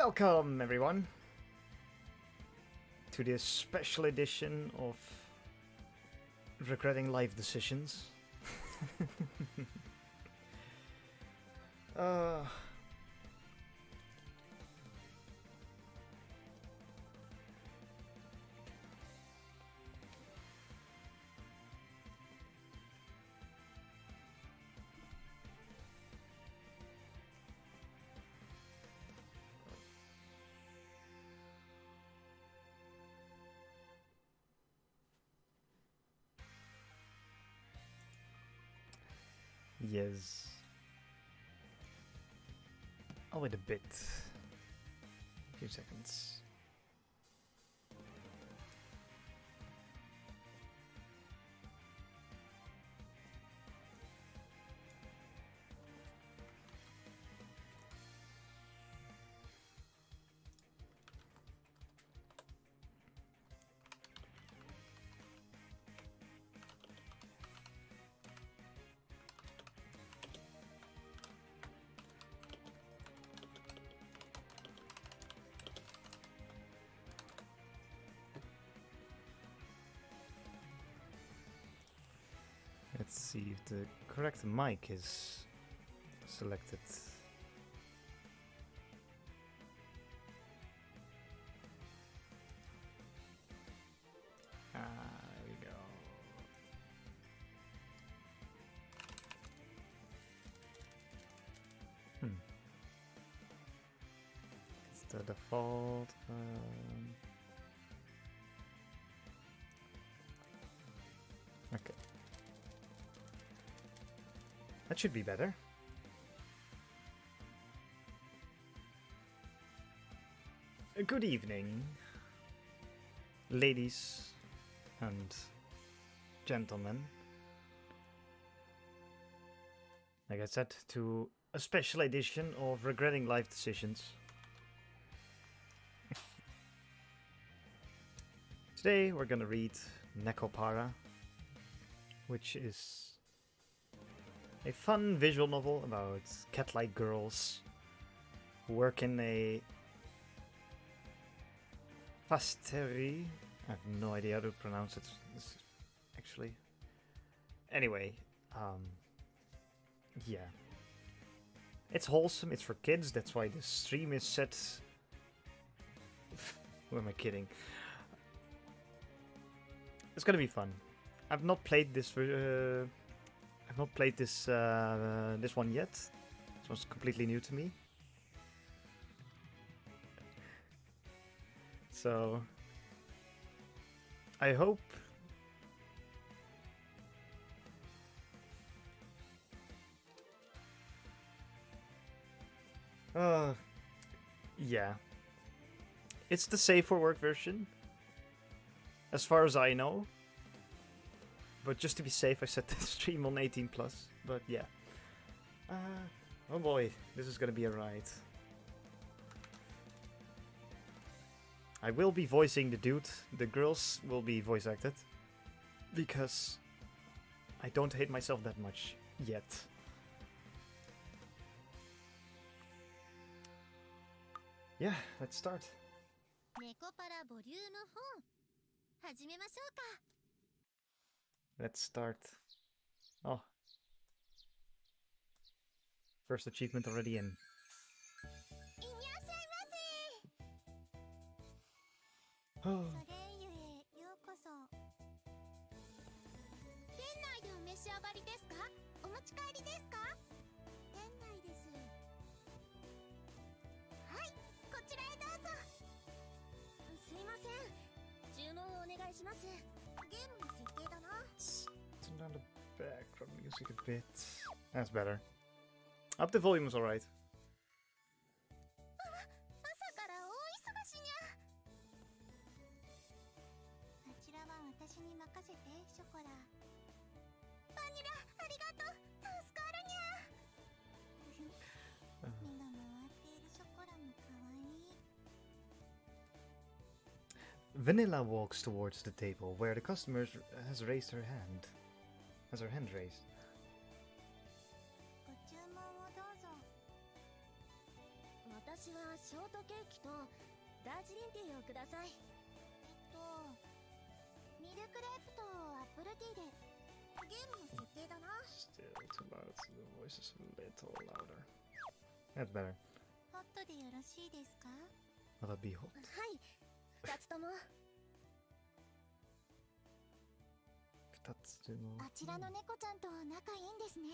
Welcome, everyone, to this special edition of Regretting Life Decisions. uh, yes. I'll wait a bit. A few seconds. Let's see if the correct mic is selected. There we go. It's the default. Okay. That should be better. Good evening, ladies and gentlemen. Like I said, to a special edition of Regretting Life Decisions. Today we're gonna read Nekopara, which is a fun visual novel about cat-like girls who work in a pasterie. I have no idea how to pronounce it, actually. Anyway, yeah. It's wholesome, it's for kids, that's why the stream is set... Who am I kidding? It's gonna be fun. I've not played this this one yet. This one's completely new to me. So I hope yeah. It's the safe for work version, as far as I know. But just to be safe, I set the stream on 18+. But yeah. Oh boy, this is gonna be a ride. I will be voicing the dude. The girls will be voice acted. Because I don't hate myself that much yet. Yeah, let's start. Let's start. Oh. First achievement already in. Oh. Turn down the background music a bit. That's better. Up the volume is alright. Vanilla walks towards the table where the customer has raised her hand. Has her hand raised. 私はショートケーキとダージリンティーをください。ミルクレープとアップルティーで。ゲームの設定だな。 Still too loud. The voice is a little louder. That's better. ホットでよろしいですか？ Will that be hot? はい、2つとも。あちらの猫ちゃんと仲いいんですね。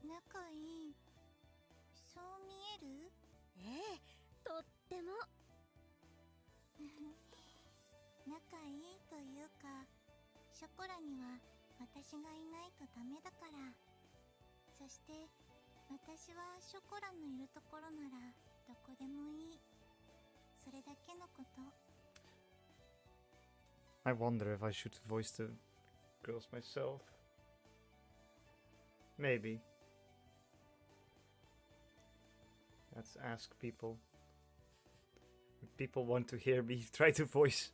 仲いい、そう見える？ええ、とっても。仲いいというか、ショコラには私がいないとダメだから。そして私はショコラのいるところならどこでもいい。それだけのこと。I wonder if I should voice the girls myself. Maybe. Let's ask people. If people want to hear me try to voice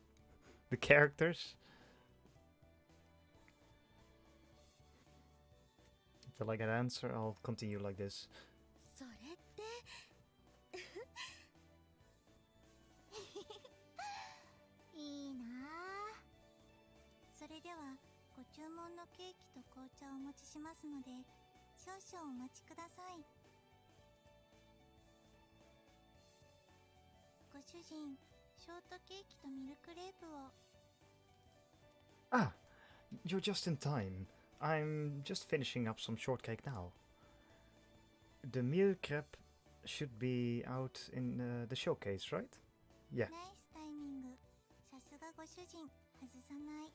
the characters. Until I get an answer, I'll continue like this. それっていいなあ。それではご注文のケーキと紅茶をお持ちしますので、少々お待ちください。ご主人、ショートケーキとミルクレープを。 Ah, you're just in time. I'm just finishing up some shortcake now. The meal crepe should be out in the showcase, right? Yeah. ナイスタイミング。さすがご主人、外さない。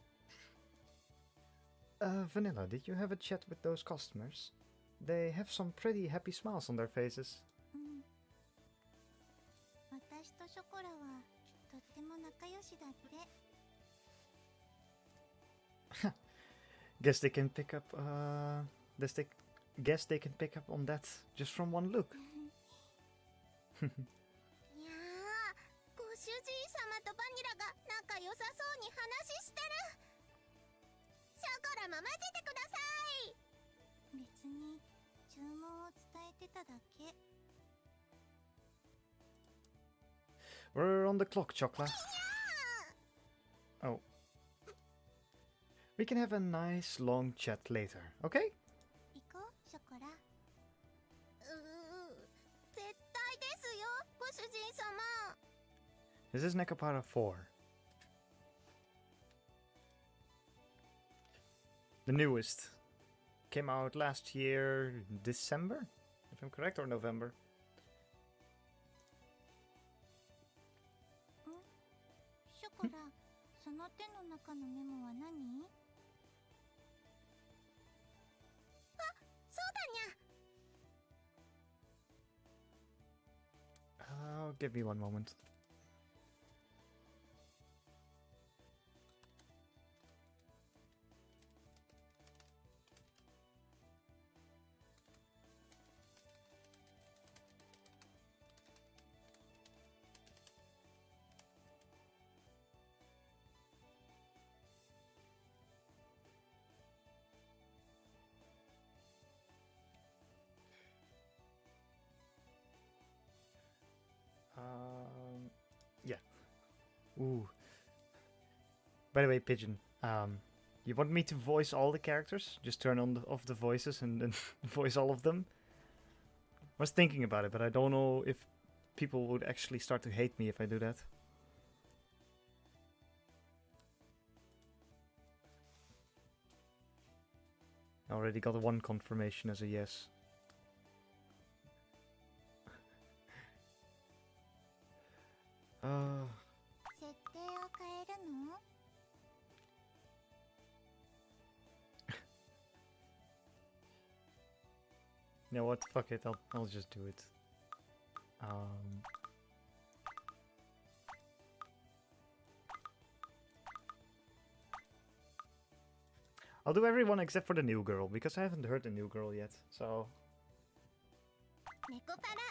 Vanilla, did you have a chat with those customers? They have some pretty happy smiles on their faces. うん。私とショコラはとっても仲良しだって。Guess they can pick up, guess they can pick up on that just from one look. いやー、ご主人様とバニラが仲良さそうに話してる。ショコラも混ぜてください。別に注文を伝えてただけ。 We're on the clock, Chocolate. Oh. We can have a nice long chat later, okay? 行こう、ショコラ。絶対ですよ、ご主人様。 This is Nekapara 4. The newest. Came out last year, December? If I'm correct, or November? ショコラ、その手の中のメモは何？あ、そうだにゃ。 Give me one moment. Yeah. Ooh. By the way, Pigeon, you want me to voice all the characters? Just turn on off the voices and then voice all of them? I was thinking about it, but I don't know if people would actually start to hate me if I do that. I already got one confirmation as a yes. Uh... 設定を変えるの？ You know what? Fuck it. I'll just do it. I'll do everyone except for the new girl because I haven't heard the new girl yet. So. 猫パラ。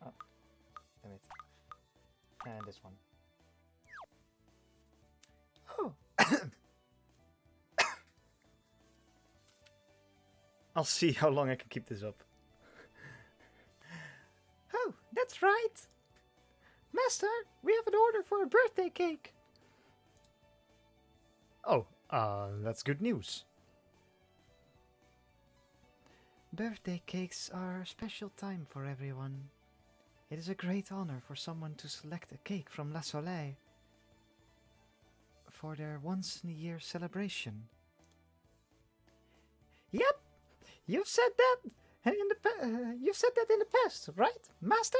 Oh, damn it. And this one. Oh. I'll see how long I can keep this up. Oh, that's That's right! Master, we have an order for a birthday cake! Oh, that's good news. Birthday cakes are a special time for everyone. It is a great honor for someone to select a cake from La Soleil for their once-in-a-year celebration. Yep, you've said that in the past, right, Master?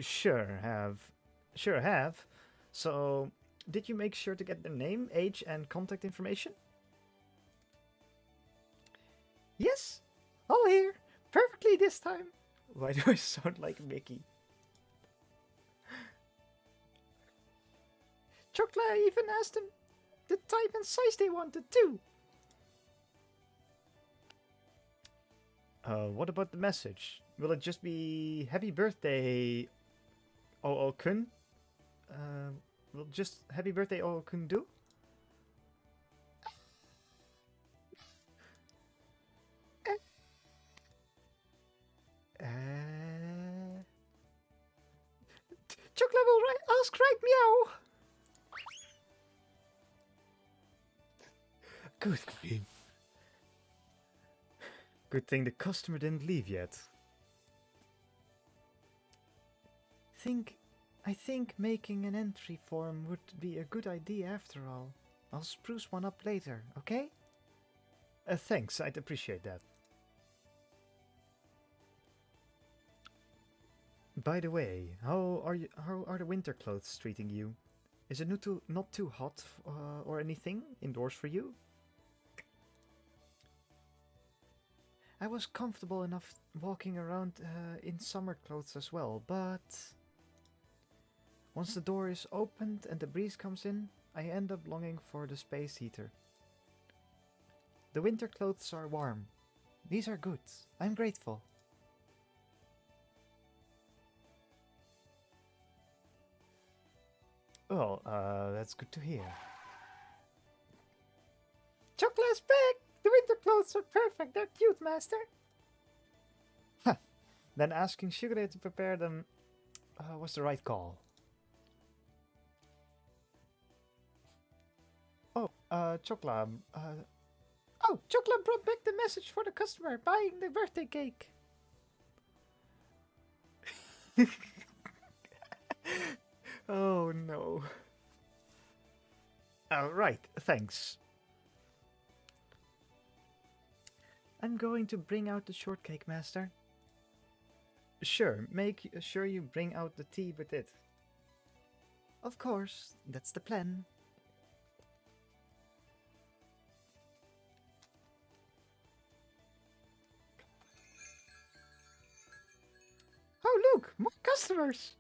Sure have. So, did you make sure to get their name, age, and contact information? Yes, all here, perfectly this time. Why do I sound like Mickey? Chocla even asked them the type and size they wanted too. What about the message? Will it just be happy birthday, Oo-kun? Will just happy birthday Oo-kun do? Chocla will ask right meow. Good grief. Good thing the customer didn't leave yet. I think making an entry form would be a good idea after all. I'll spruce one up later, okay? Thanks, I'd appreciate that. By the way, how are the winter clothes treating you? Is it not too hot or anything indoors for you? I was comfortable enough walking around in summer clothes as well, but once the door is opened and the breeze comes in, I end up longing for the space heater. The winter clothes are warm. These are good. I'm grateful. Well, that's good to hear. Chocolate's back! The winter clothes are perfect. They're cute, Master. Huh. Then asking Shigure to prepare them was the right call. Oh, Chocla. Chocla brought back the message for the customer buying the birthday cake. Oh no. Right, thanks. I'm going to bring out the shortcake, Master. Sure, make sure you bring out the tea with it. Of course, that's the plan. Oh look, more customers!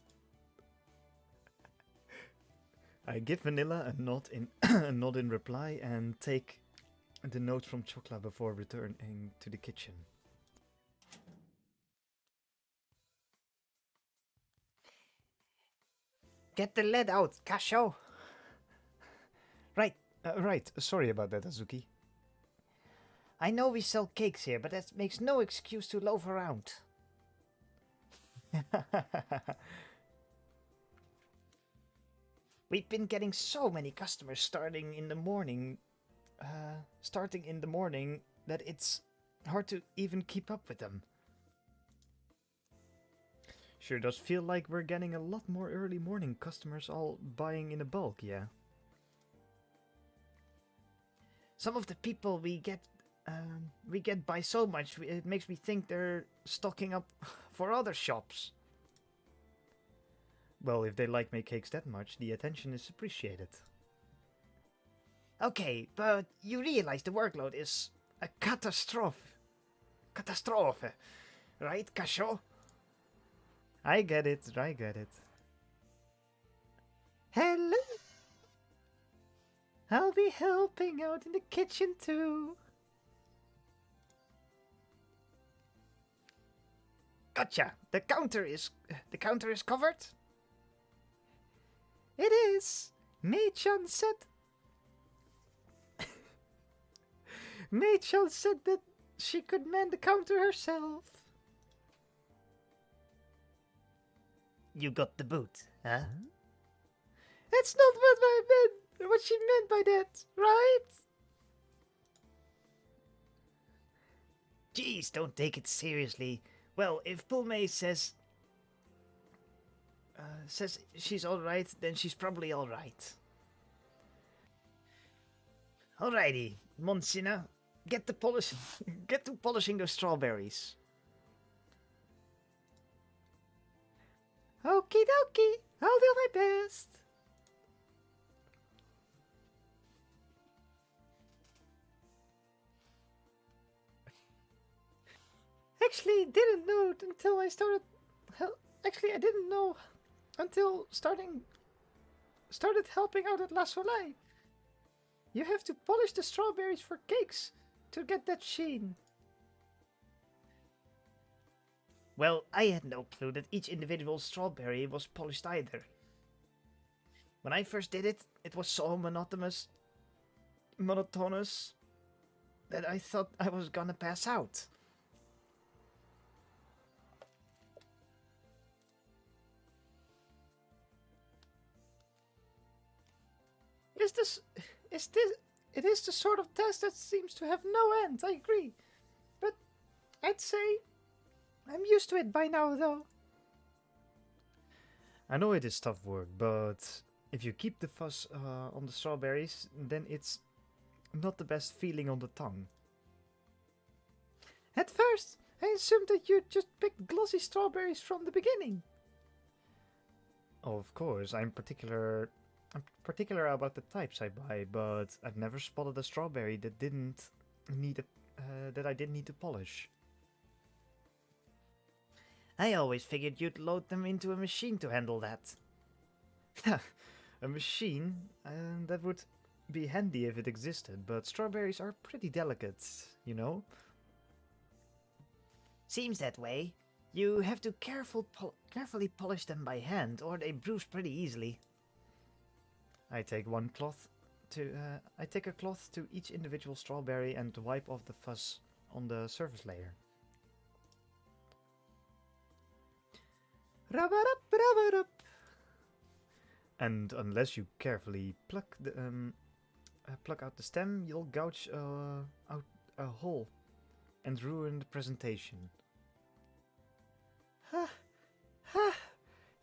I give Vanilla a nod in a nod in reply and take the note from Chocla before returning to the kitchen. Get the lead out, Kasho! Right. Sorry about that, Azuki. I know we sell cakes here, but that makes no excuse to loaf around. We've been getting so many customers starting in the morning that it's hard to even keep up with them. Sure does feel like we're getting a lot more early morning customers all buying in a bulk, yeah. Some of the people we get by so much, it makes me think they're stocking up for other shops. Well, if they like my cakes that much, the attention is appreciated. Okay, but you realize the workload is a catastrophe. Catastrophe, right, Kasho? I get it. Hello! I'll be helping out in the kitchen too. Gotcha! The counter is covered? It is! Mei-chan said... Mei-chan said that she could man the counter herself. You got the boot, huh? That's not what I meant. What she meant by that, right? Jeez, don't take it seriously. Well, if Pulmay says she's all right, then she's probably all right. Alrighty, Monsina, get to polishing those strawberries. Okie dokie, I'll do my best. Actually, didn't know until I started. Actually, I didn't know until started helping out at La Soleil. You have to polish the strawberries for cakes to get that sheen. Well, I had no clue that each individual strawberry was polished either. When I first did it, it was so monotonous that I thought I was gonna pass out. It is the sort of test that seems to have no end, I agree. But I'd say I'm used to it by now, though. I know it is tough work, but if you keep the fuzz on the strawberries, then it's not the best feeling on the tongue. At first, I assumed that you just picked glossy strawberries from the beginning. Oh, of course, I'm particular about the types I buy, but I've never spotted a strawberry that didn't need that I didn't need to polish. I always figured you'd load them into a machine to handle that. A machine? That would be handy if it existed, but strawberries are pretty delicate, you know? Seems that way. You have to carefully polish them by hand, or they bruise pretty easily. I take a cloth to each individual strawberry and wipe off the fuzz on the surface layer. And unless you carefully pluck out the stem, you'll gouge out a hole and ruin the presentation.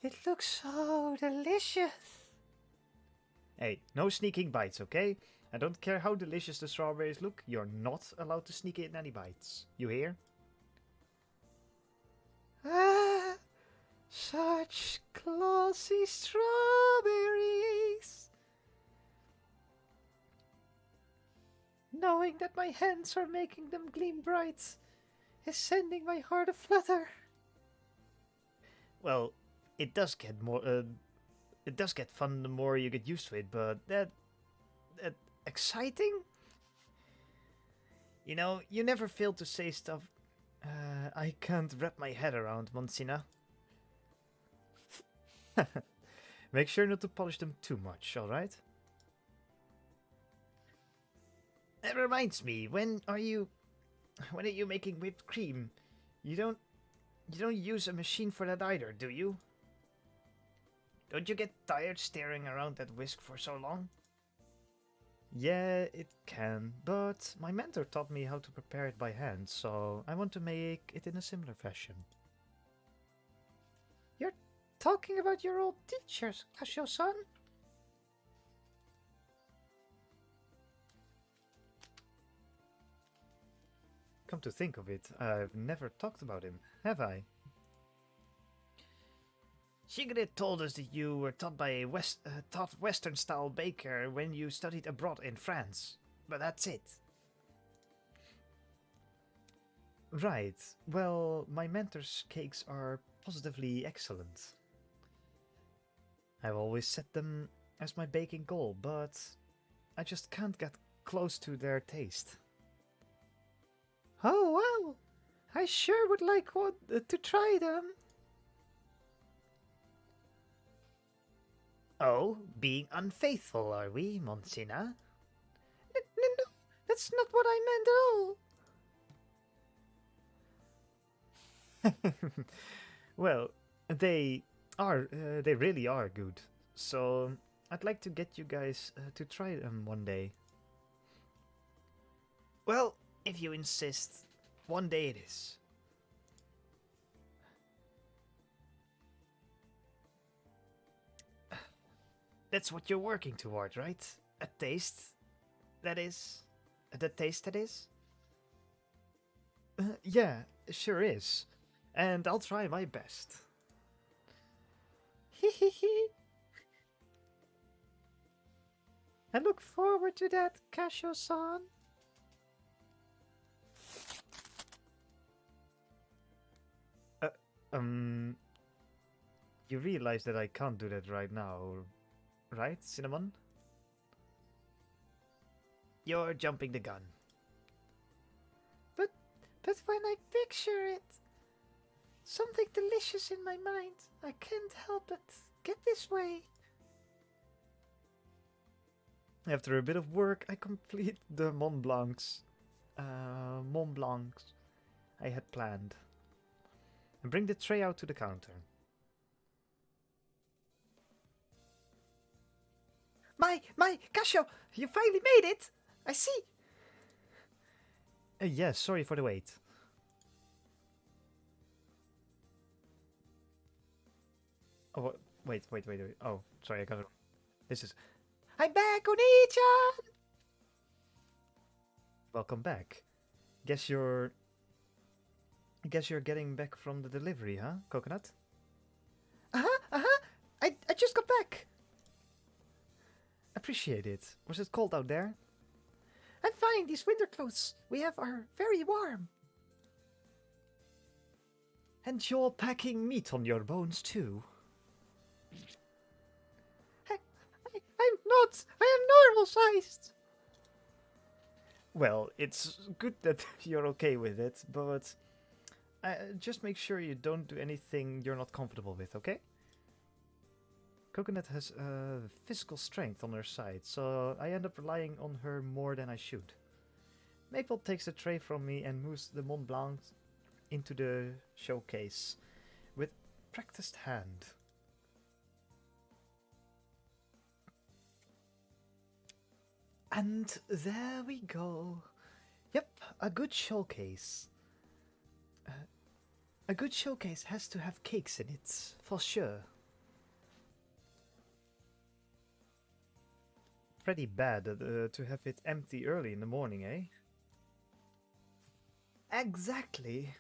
It looks so delicious. Hey, no sneaking bites, okay? I don't care how delicious the strawberries look, you're not allowed to sneak in any bites. You hear? Such glossy strawberries. Knowing that my hands are making them gleam bright is sending my heart aflutter. Well, it does get fun the more you get used to it, but that exciting? You know, you never fail to say stuff I can't wrap my head around, Monsina. Make sure not to polish them too much, alright? That reminds me, when are you making whipped cream? You don't use a machine for that either, do you? Don't you get tired staring around that whisk for so long? Yeah, it can, but my mentor taught me how to prepare it by hand, so I want to make it in a similar fashion. You're talking about your old teachers, Casio-san? Come to think of it, I've never talked about him, have I? Sigrid told us that you were taught by a Western-style baker when you studied abroad in France, but that's it. Right, well, my mentor's cakes are positively excellent. I've always set them as my baking goal, but I just can't get close to their taste. Oh wow! I sure would like to try them. Oh, being unfaithful, are we, Monsina? No, that's not what I meant at all. Well, they They really are good. So I'd like to get you guys to try them one day. Well, if you insist, one day it is. That's what you're working toward, right? A taste, that is. The taste, that is? Yeah, sure is. And I'll try my best. Hehehe. I look forward to that, Kasho-san. Uh, um... You realize that I can't do that right now, right, Cinnamon? You're jumping the gun. But when I picture it, something delicious in my mind, I can't help but get this way. After a bit of work, I complete the Mont Blancs I had planned, and bring the tray out to the counter. My, Casio, you finally made it! I see! Yes, sorry for the wait. Oh, wait. Oh, sorry, I got it. This is... I'm back, Oni-chan! Welcome back. Guess you're getting back from the delivery, huh, Coconut? I just got back. Appreciate it. Was it cold out there? I'm fine. These winter clothes we have are very warm. And you're packing meat on your bones too. I'm not. I am normal sized. Well, it's good that you're okay with it, but just make sure you don't do anything you're not comfortable with, okay? Coconut has physical strength on her side, so I end up relying on her more than I should. Maple takes the tray from me and moves the Mont Blanc into the showcase with practiced hand. And there we go. Yep, a good showcase. A good showcase has to have cakes in it, for sure. Pretty bad to have it empty early in the morning, eh? Exactly.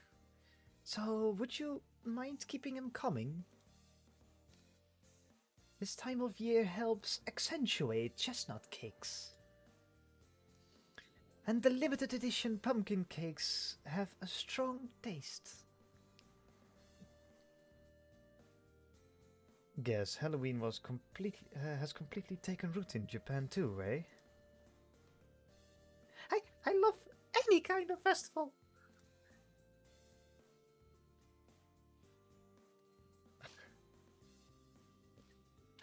So, would you mind keeping him coming? This time of year helps accentuate chestnut cakes. And the limited edition pumpkin cakes have a strong taste. Guess Halloween was has completely taken root in Japan too, eh? I love any kind of festival.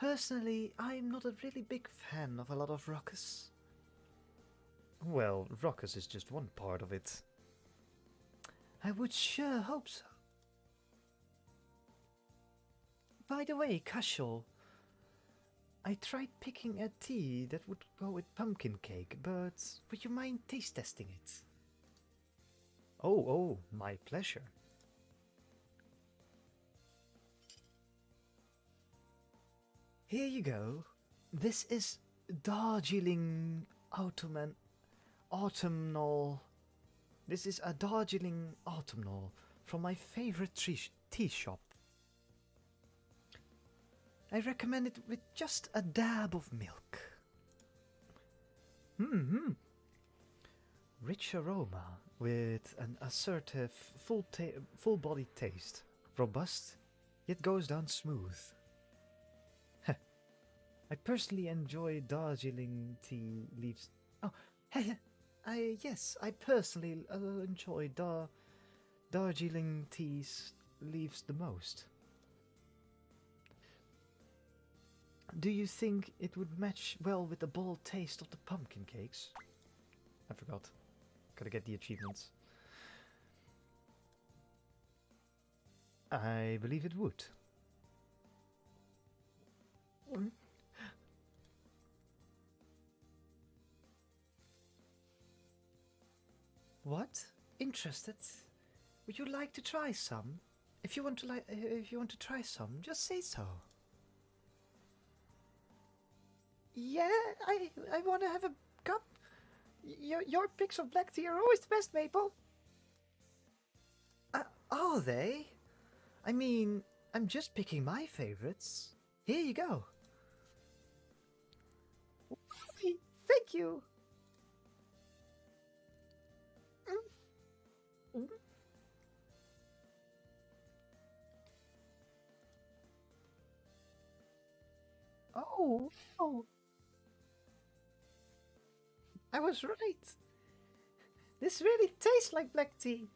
Personally, I'm not a really big fan of a lot of ruckus. Well, ruckus is just one part of it. I would sure hope so. By the way, Casual, I tried picking a tea that would go with pumpkin cake, but would you mind taste testing it? Oh, my pleasure. Here you go. This is Darjeeling Autumnal. This is a Darjeeling Autumnal from my favorite tea shop. I recommend it with just a dab of milk. Rich aroma with an assertive, full-bodied taste. Robust, yet goes down smooth. I personally enjoy Darjeeling tea leaves. Oh, yes, I personally enjoy Darjeeling teas leaves the most. Do you think it would match well with the bold taste of the pumpkin cakes? I forgot. Gotta get the achievements. I believe it would. What? Interested? Would you like to try some? If you want to if you want to try some, just say so. Yeah, I want to have a cup. Your picks of black tea are always the best, Maple. Are they? I mean, I'm just picking my favorites. Here you go. Thank you. Mm. Oh, oh, I was right. This really tastes like black tea.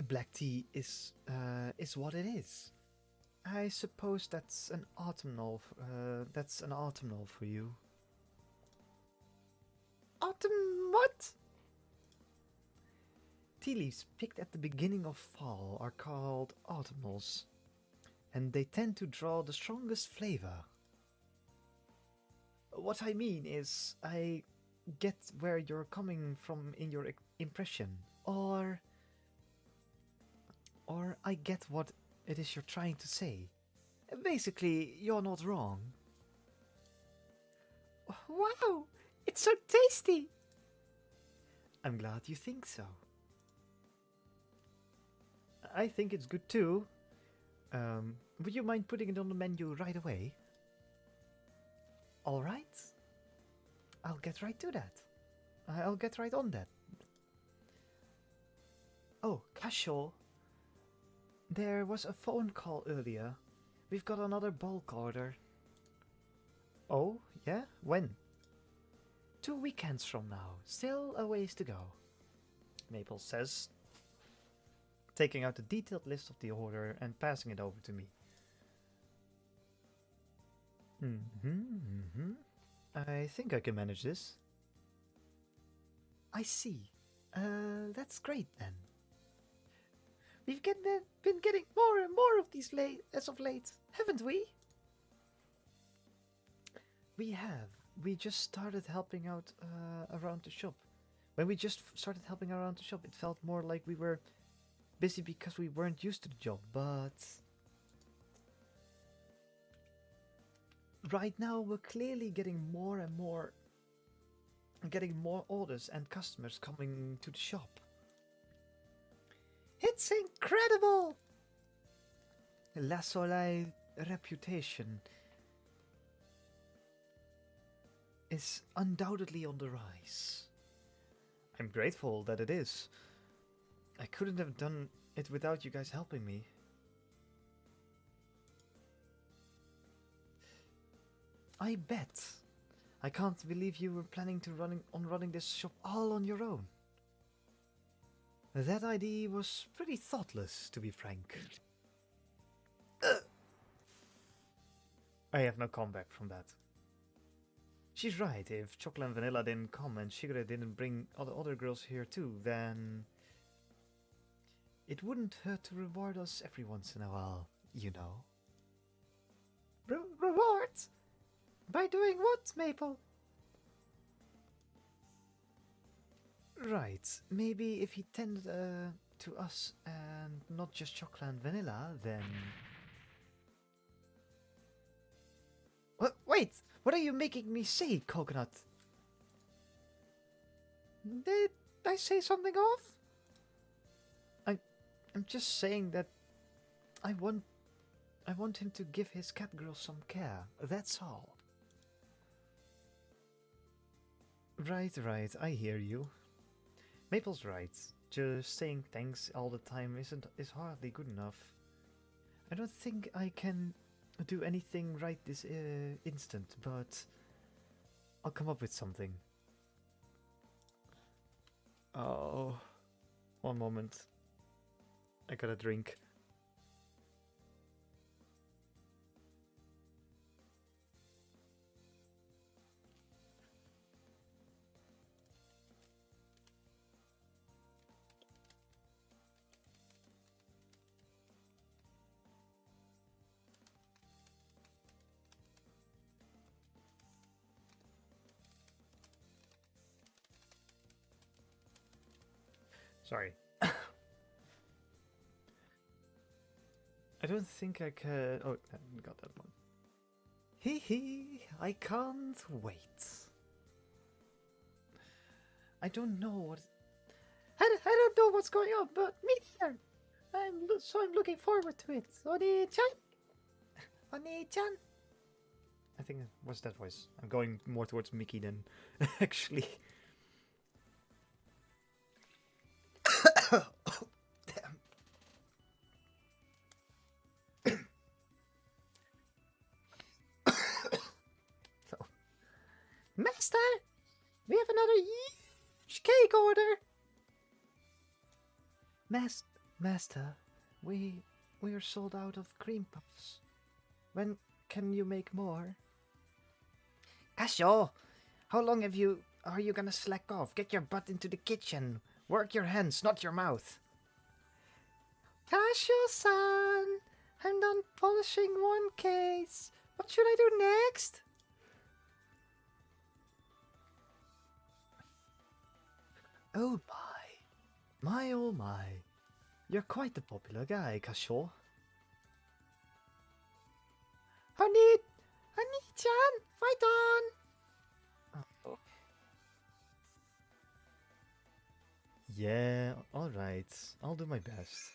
Black tea is what it is. I suppose that's an autumnal. That's an autumnal for you. Autumn what? Tea leaves picked at the beginning of fall are called autumnals, and they tend to draw the strongest flavor. What I mean is, I get where you're coming from in your impression, or I get what it is you're trying to say. Basically, you're not wrong. Wow, it's so tasty! I'm glad you think so. I think it's good too. Would you mind putting it on the menu right away? Alright. I'll get right to that. I'll get right on that. Oh, casual. There was a phone call earlier. We've got another bulk order. Oh, yeah? When? 2 weekends from now. Still a ways to go. Maple says, taking out a detailed list of the order and passing it over to me. I think I can manage this. I see. That's great then. We've been getting more and more of these as of late, haven't we? We have. We just started helping out around the shop. When we just started helping around the shop, it felt more like we were busy because we weren't used to the job, but right now we're clearly getting more and more, getting more orders and customers coming to the shop. It's incredible! La Soleil reputation is undoubtedly on the rise. I'm grateful that it is. I couldn't have done it without you guys helping me. I bet. I can't believe you were planning to running this shop all on your own. That idea was pretty thoughtless, to be frank. I have no comeback from that. She's right, if Chocolate and Vanilla didn't come and Shigure didn't bring other girls here too, then it wouldn't hurt to reward us every once in a while, you know. Rewards? By doing what, Maple? Right, maybe if he tended to us and not just Chocolate and Vanilla, then... Wait! What are you making me say, Coconut? Did I say something off? I'm just saying that I want him to give his cat girl some care. That's all. Right, I hear you. Maple's right. Just saying thanks all the time is hardly good enough. I don't think I can do anything right this instant, but I'll come up with something. Oh, one moment. I got a drink. Sorry. I don't think I can... Oh, I got that one. Hee hee, I can't wait. I don't know what... I don't know what's going on, but me neither. I'm looking forward to it. Oni-chan? Oni-chan? I think what's that voice? I'm going more towards Mickey than actually. Oh, damn. So, Master, we have another huge cake order. Master, we are sold out of cream puffs. When can you make more? Casio, how long are you gonna slack off? Get your butt into the kitchen. Work your hands, not your mouth. Casio-san, I'm done polishing one case. What should I do next? Oh my. My oh my. You're quite the popular guy, Casio. Honey-chan, fight on! Oh. Yeah, alright. I'll do my best.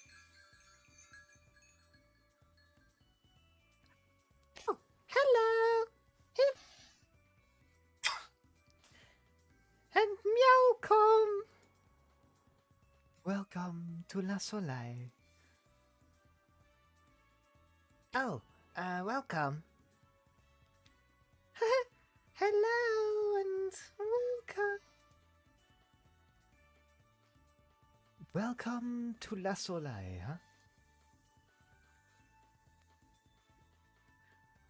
Oh, hello! And meowcom! Welcome to La Soleil. Oh, welcome. Hello and welcome. Welcome to La Soleil, huh?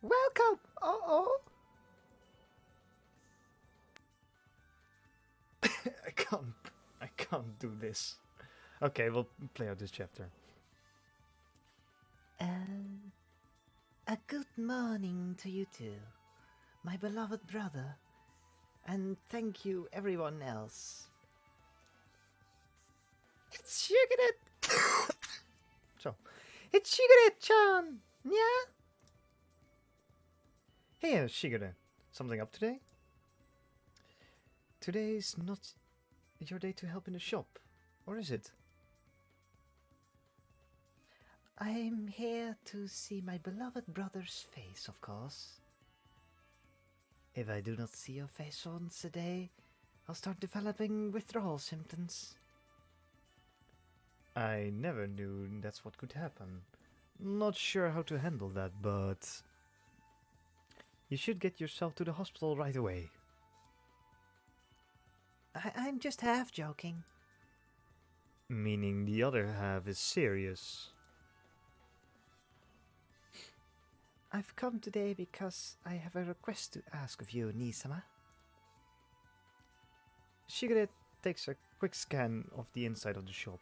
Welcome! Uh-oh! I can't do this. Okay, we'll play out this chapter. A good morning to you too, my beloved brother, and thank you everyone else. It's Shigure! So, it's Shigure-chan! Yeah? Hey, Shigure, something up today? Today's not your day to help in the shop, or is it? I'm here to see my beloved brother's face, of course. If I do not see your face once a day, I'll start developing withdrawal symptoms. I never knew that's what could happen. Not sure how to handle that, but... You should get yourself to the hospital right away. I'm just half joking. Meaning the other half is serious. I've come today because I have a request to ask of you, Nisama. Shigure takes a quick scan of the inside of the shop.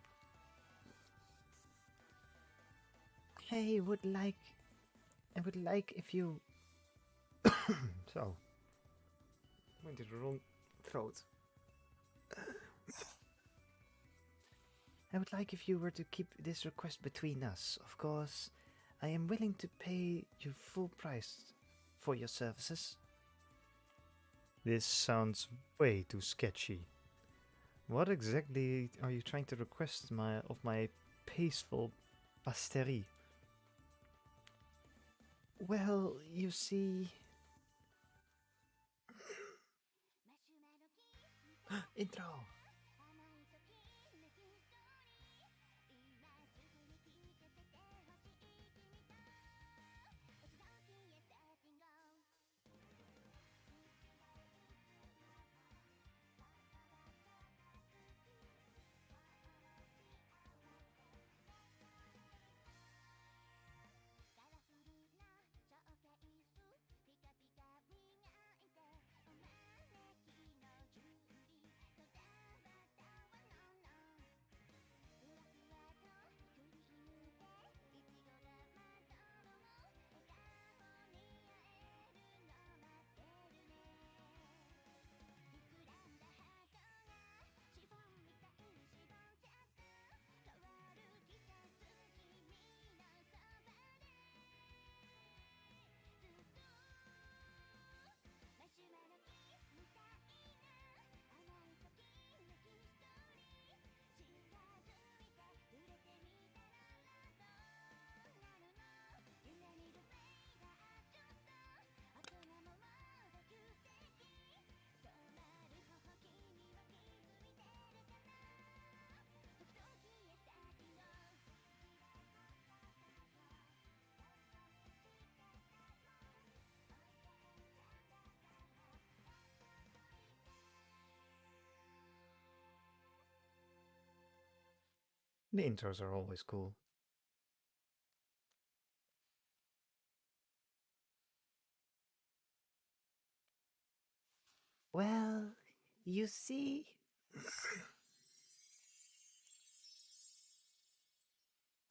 I would like if you... So... Went to the wrong throat. I would like if you were to keep this request between us. Of course, I am willing to pay you full price for your services. This sounds way too sketchy. What exactly are you trying to request of my peaceful pasterie? Well, you see... Intro! The intros are always cool. Well, you see,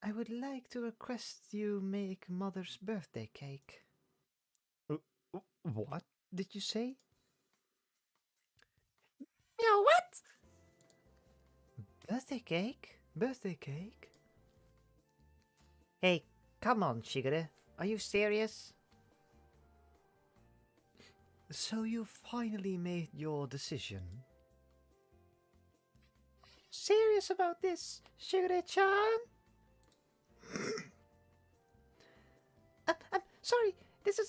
I would like to request you make Mother's birthday cake. What did you say? Yeah, what? Birthday cake? Birthday cake? Hey, come on, Shigure. Are you serious? So you finally made your decision? Serious about this, Shigure-chan? I'm sorry, it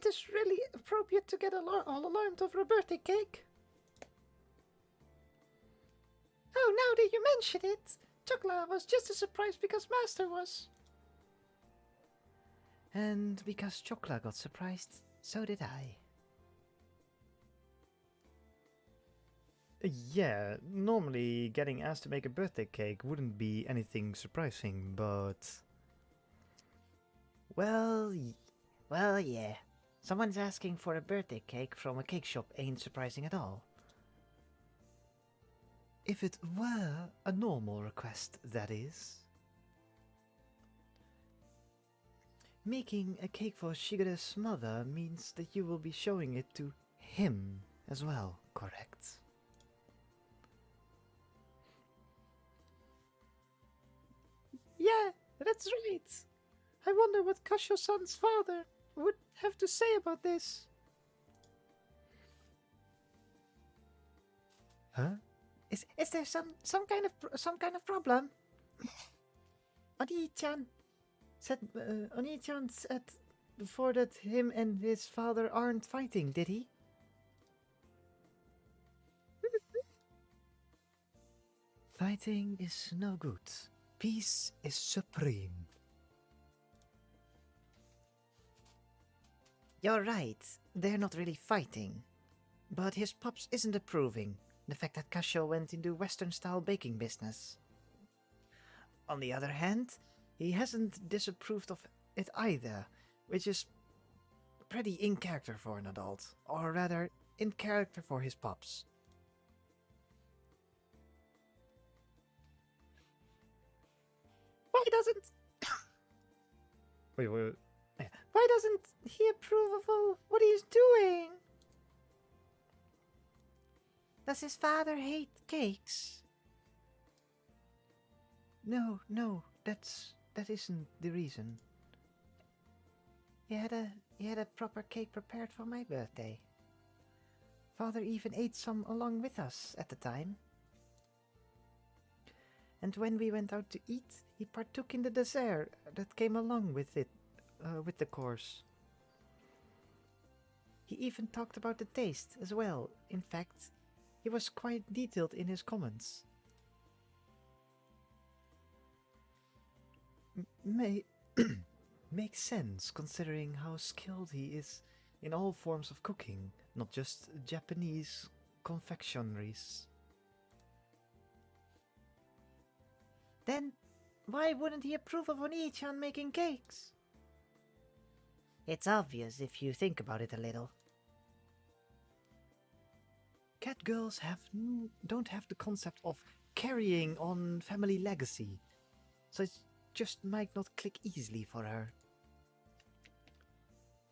is really appropriate to get all alarmed over a birthday cake. Oh, now that you mention it, Chokla was just as surprised because Master was. And because Chokla got surprised, so did I. Yeah, normally getting asked to make a birthday cake wouldn't be anything surprising, but... Well, well, yeah. Someone's asking for a birthday cake from a cake shop ain't surprising at all. If it were a normal request, that is. Making a cake for Shigeru's mother means that you will be showing it to him as well, correct? Yeah, that's right. I wonder what Kasho-san's father would have to say about this. Huh? Is there some kind of problem? Oni-chan said before that him and his father aren't fighting, did he? Fighting is no good. Peace is supreme. You're right, they're not really fighting. But his pops isn't approving the fact that Kasho went into Western-style baking business. On the other hand, he hasn't disapproved of it either, which is pretty in character for an adult, or rather, in character for his pops. Why doesn't Wait. Why doesn't he approve of what he's doing? Does his father hate cakes? No, that isn't the reason. He had a proper cake prepared for my birthday. Father even ate some along with us at the time. And when we went out to eat, he partook in the dessert that came along with it, with the course. He even talked about the taste as well. In fact, he was quite detailed in his comments. Makes sense considering how skilled he is in all forms of cooking, not just Japanese confectionaries. Then, why wouldn't he approve of Oni-chan making cakes? It's obvious if you think about it a little. Catgirls don't have the concept of carrying on family legacy, so it just might not click easily for her.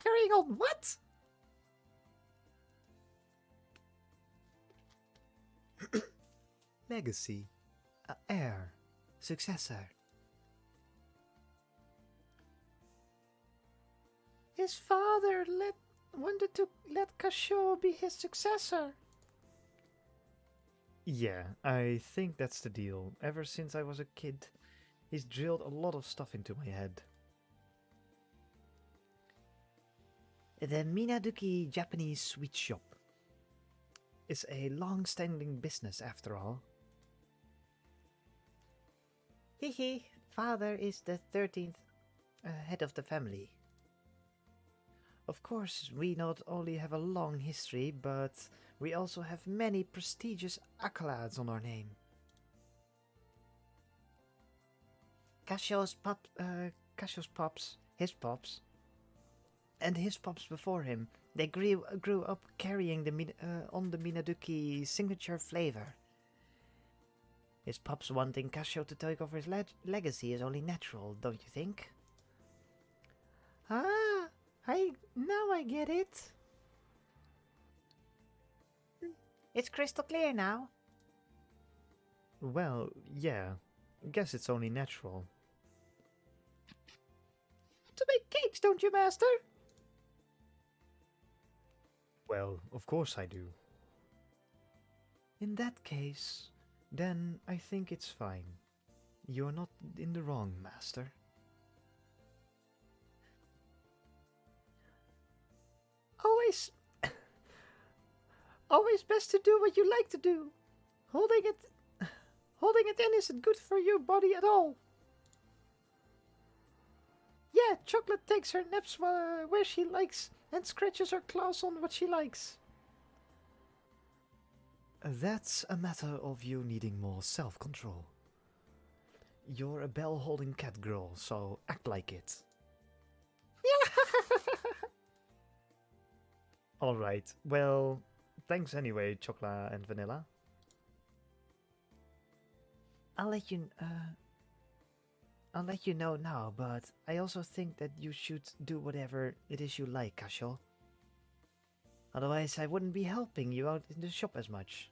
Carrying on what? Legacy, heir, successor. His father wanted to let Kasho be his successor. Yeah, I think that's the deal. Ever since I was a kid, he's drilled a lot of stuff into my head. The Minaduki Japanese sweet shop. It's a long-standing business after all. Hehe, father is the 13th head of the family. Of course, we not only have a long history, but we also have many prestigious accolades on our name. Cassio's pops, his pops, and his pops before him, they grew up carrying on the Minaduki signature flavor. His pops wanting Cassio to take over his legacy is only natural, don't you think? Ah, now I get it. It's crystal clear now. Well, yeah. Guess it's only natural. To make cakes, don't you, Master? Well, of course I do. In that case, then I think it's fine. You're not in the wrong, Master. Always, always best to do what you like to do. Holding it in isn't good for your body at all. Yeah, Chocolate takes her naps where she likes and scratches her claws on what she likes. That's a matter of you needing more self-control. You're a bell-holding cat girl, so act like it. Alright, well, thanks anyway, Chocolate and Vanilla. I'll let you know now, but I also think that you should do whatever it is you like, Cassio. Otherwise, I wouldn't be helping you out in the shop as much.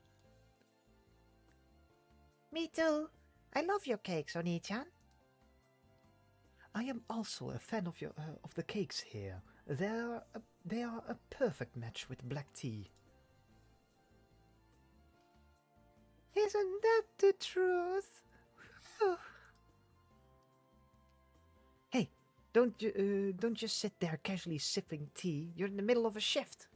Me too. I love your cakes, Oni-chan. I am also a fan of the cakes here. They are a perfect match with black tea. Isn't that the truth? Hey, don't just sit there casually sipping tea. You're in the middle of a shift.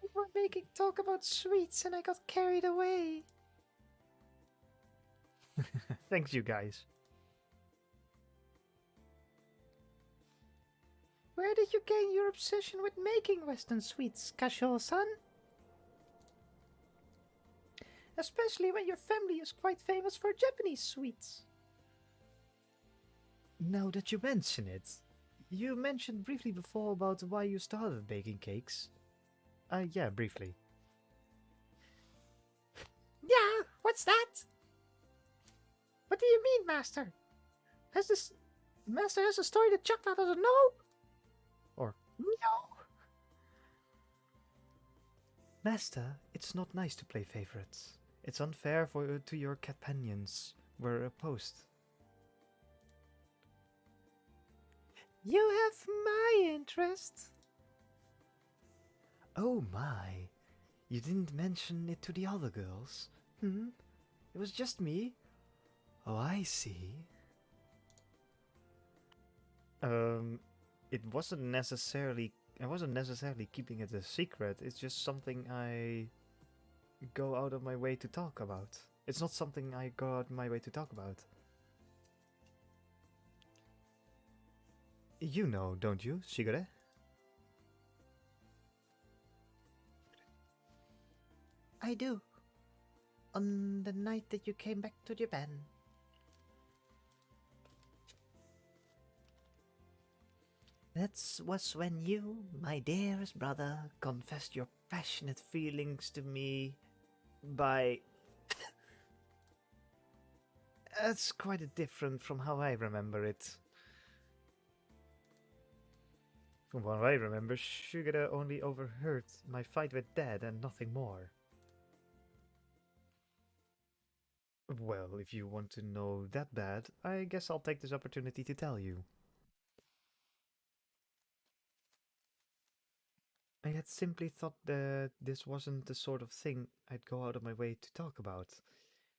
We were making talk about sweets and I got carried away. Thanks, you guys. Where did you gain your obsession with making Western sweets, Cassio-san? Especially when your family is quite famous for Japanese sweets. Now that you mention it, you mentioned briefly before about why you started baking cakes. Yeah, briefly. Yeah, what's that? What do you mean, Master? Master has a story that Chocolate doesn't know? Or, No. Master, it's not nice to play favorites. It's unfair to your companions. We're opposed. You have my interest. Oh my. You didn't mention it to the other girls? It was just me? Oh, I see. It wasn't necessarily... I wasn't necessarily keeping it a secret. It's just something I go out of my way to talk about. It's not something I go out of my way to talk about. You know, don't you, Shigure? I do. On the night that you came back to Japan. That was when you, my dearest brother, confessed your passionate feelings to me by... That's quite different from how I remember it. From what I remember, Shigure only overheard my fight with Dad and nothing more. Well, if you want to know that bad, I guess I'll take this opportunity to tell you. I had simply thought that this wasn't the sort of thing I'd go out of my way to talk about.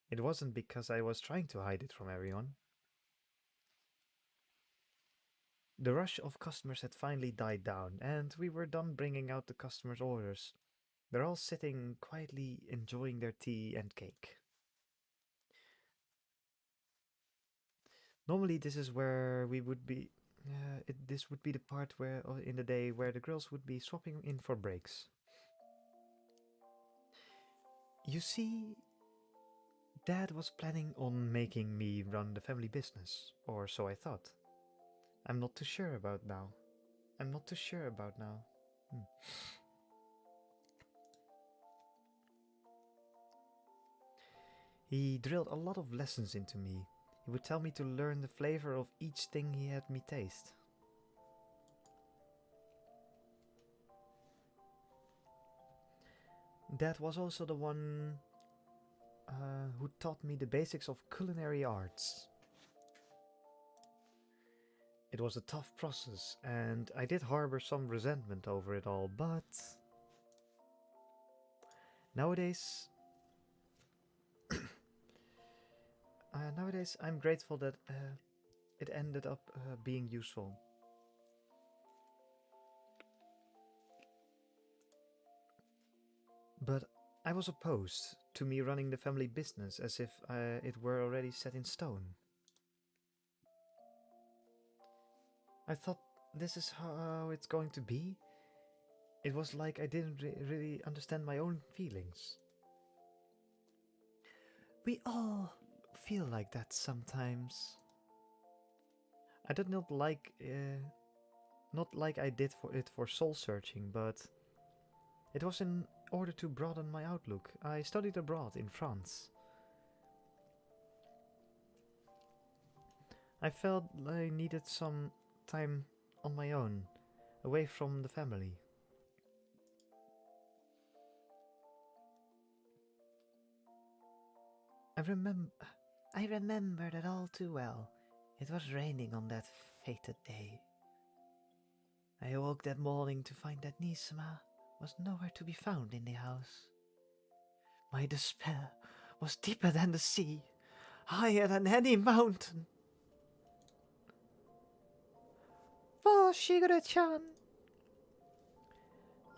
It wasn't because I was trying to hide it from everyone. The rush of customers had finally died down, and we were done bringing out the customers' orders. They're all sitting quietly enjoying their tea and cake. Normally, this is where we would be. This would be the part where, in the day, where the girls would be swapping in for breaks. You see, Dad was planning on making me run the family business, or so I thought. I'm not too sure about now. I'm not too sure about now. Hmm. He drilled a lot of lessons into me. He would tell me to learn the flavor of each thing he had me taste. Dad was also the one who taught me the basics of culinary arts. It was a tough process, and I did harbor some resentment over it all, but nowadays, I'm grateful that it ended up being useful. But I was opposed to me running the family business as if it were already set in stone. I thought this is how it's going to be. It was like I didn't really understand my own feelings. We all feel like that sometimes. I did not like, not like I did for soul searching, but it was in order to broaden my outlook. I studied abroad in France. I felt I needed some time on my own, away from the family. I remember that all too well. It was raining on that fated day. I awoke that morning to find that Nisama was nowhere to be found in the house. My despair was deeper than the sea, higher than any mountain. Oh, Shigure-chan!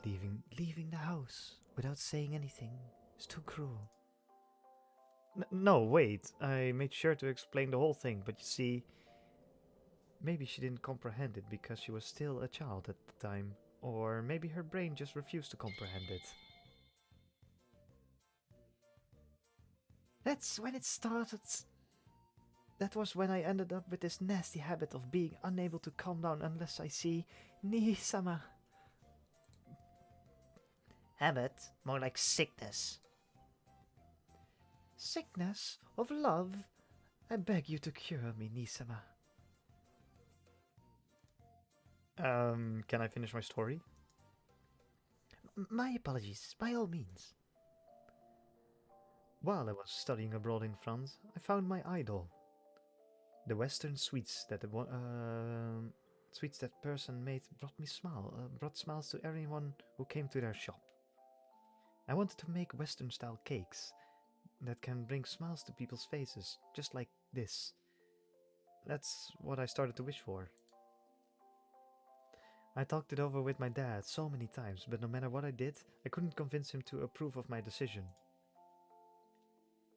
Leaving the house without saying anything is too cruel. No, wait. I made sure to explain the whole thing, but you see, maybe she didn't comprehend it because she was still a child at the time, or maybe her brain just refused to comprehend it. That's when it started. That was when I ended up with this nasty habit of being unable to calm down unless I see Nii-sama. Habit? More like sickness. Sickness of love? I beg you to cure me, Nii-sama. Can I finish my story? My apologies, by all means. While I was studying abroad in France, I found my idol. The Western sweets that person made brought smiles to everyone who came to their shop. I wanted to make Western-style cakes that can bring smiles to people's faces, just like this. That's what I started to wish for. I talked it over with my dad so many times, but no matter what I did, I couldn't convince him to approve of my decision.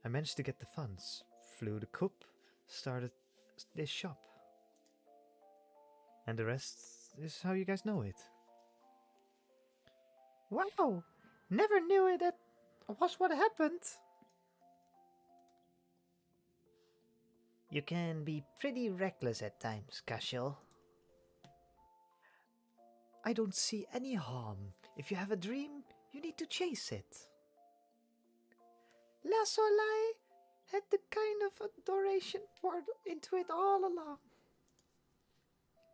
I managed to get the funds, flew the coop, started this shop. And the rest is how you guys know it. Wow! Never knew it that was what happened. You can be pretty reckless at times, Casual. I don't see any harm. If you have a dream, you need to chase it. La Soleil had the kind of adoration poured into it all along.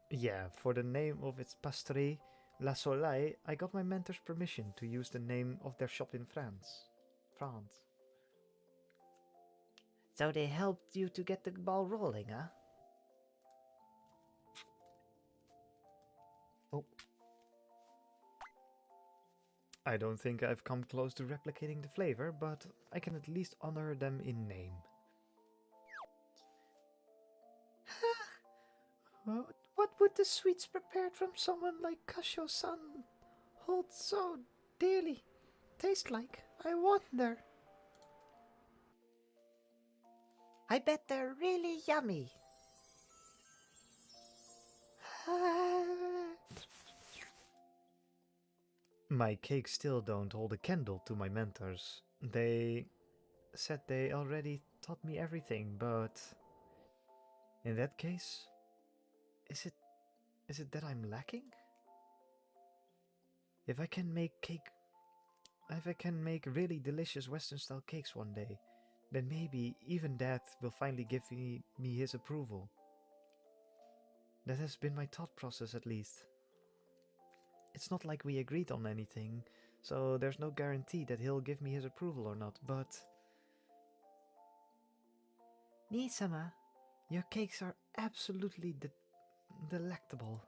Yeah, for the name of its pastry, La Soleil, I got my mentor's permission to use the name of their shop in France. So they helped you to get the ball rolling, huh? Oh. I don't think I've come close to replicating the flavor, but I can at least honor them in name. What would the sweets prepared from someone like Kasho-san hold so dearly taste like? I wonder. I bet they're really yummy. My cakes still don't hold a candle to my mentors. They said they already taught me everything, but in that case, is it that I'm lacking? If I can make cake, if I can make really delicious Western style cakes one day, then maybe even Dad will finally give me his approval. That has been my thought process at least. It's not like we agreed on anything, so there's no guarantee that he'll give me his approval or not, but... Nisama, your cakes are absolutely delectable.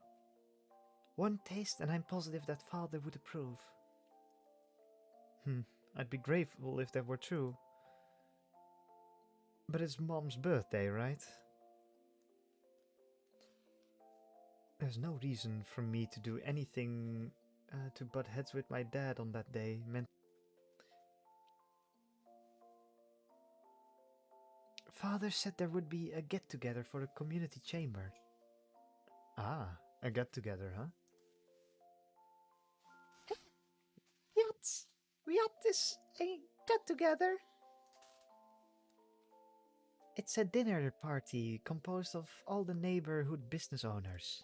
One taste and I'm positive that father would approve. I'd be grateful if that were true. But it's Mom's birthday, right? There's no reason for me to do anything to butt heads with my dad on that day. Father said there would be a get-together for the community chamber. Ah, a get-together, huh? What is a get-together? It's a dinner party composed of all the neighborhood business owners.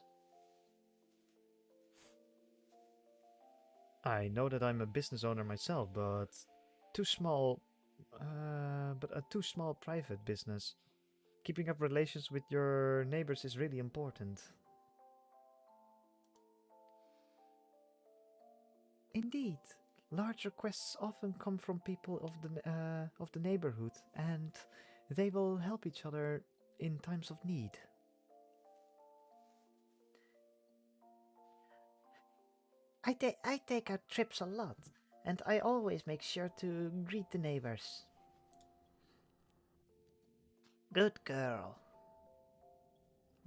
I know that I'm a business owner myself, but too small. But a too small private business. Keeping up relations with your neighbors is really important. Indeed, large requests often come from people of the neighborhood, and they will help each other in times of need. I take out trips a lot, and I always make sure to greet the neighbors. Good girl.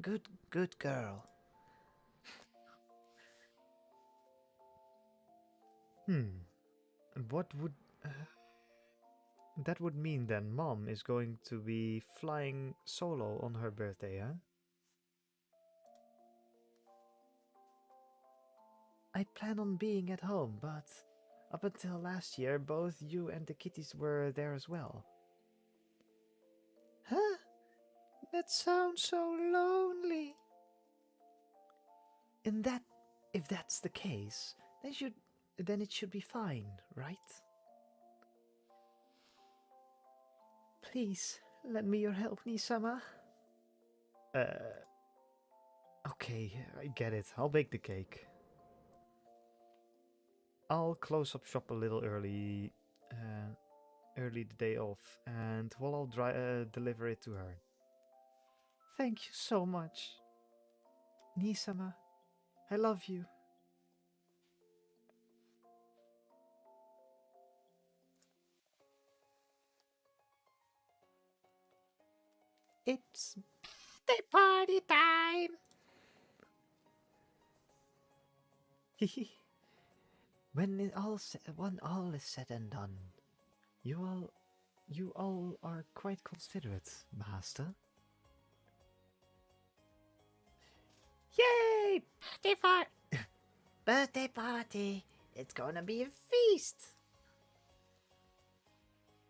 Good girl. What would that would mean then? Mom is going to be flying solo on her birthday, huh? I plan on being at home, but up until last year, both you and the kitties were there as well. Huh? That sounds so lonely. If that's the case, then it should be fine, right? Please, lend me your help, Nisama. Okay, I get it. I'll bake the cake. I'll close up shop a little early the day off, and I'll deliver it to her. Thank you so much. Nisama, I love you. It's the party time! when all is said and done, you all are quite considerate, Master. Yay! Birthday party! It's gonna be a feast!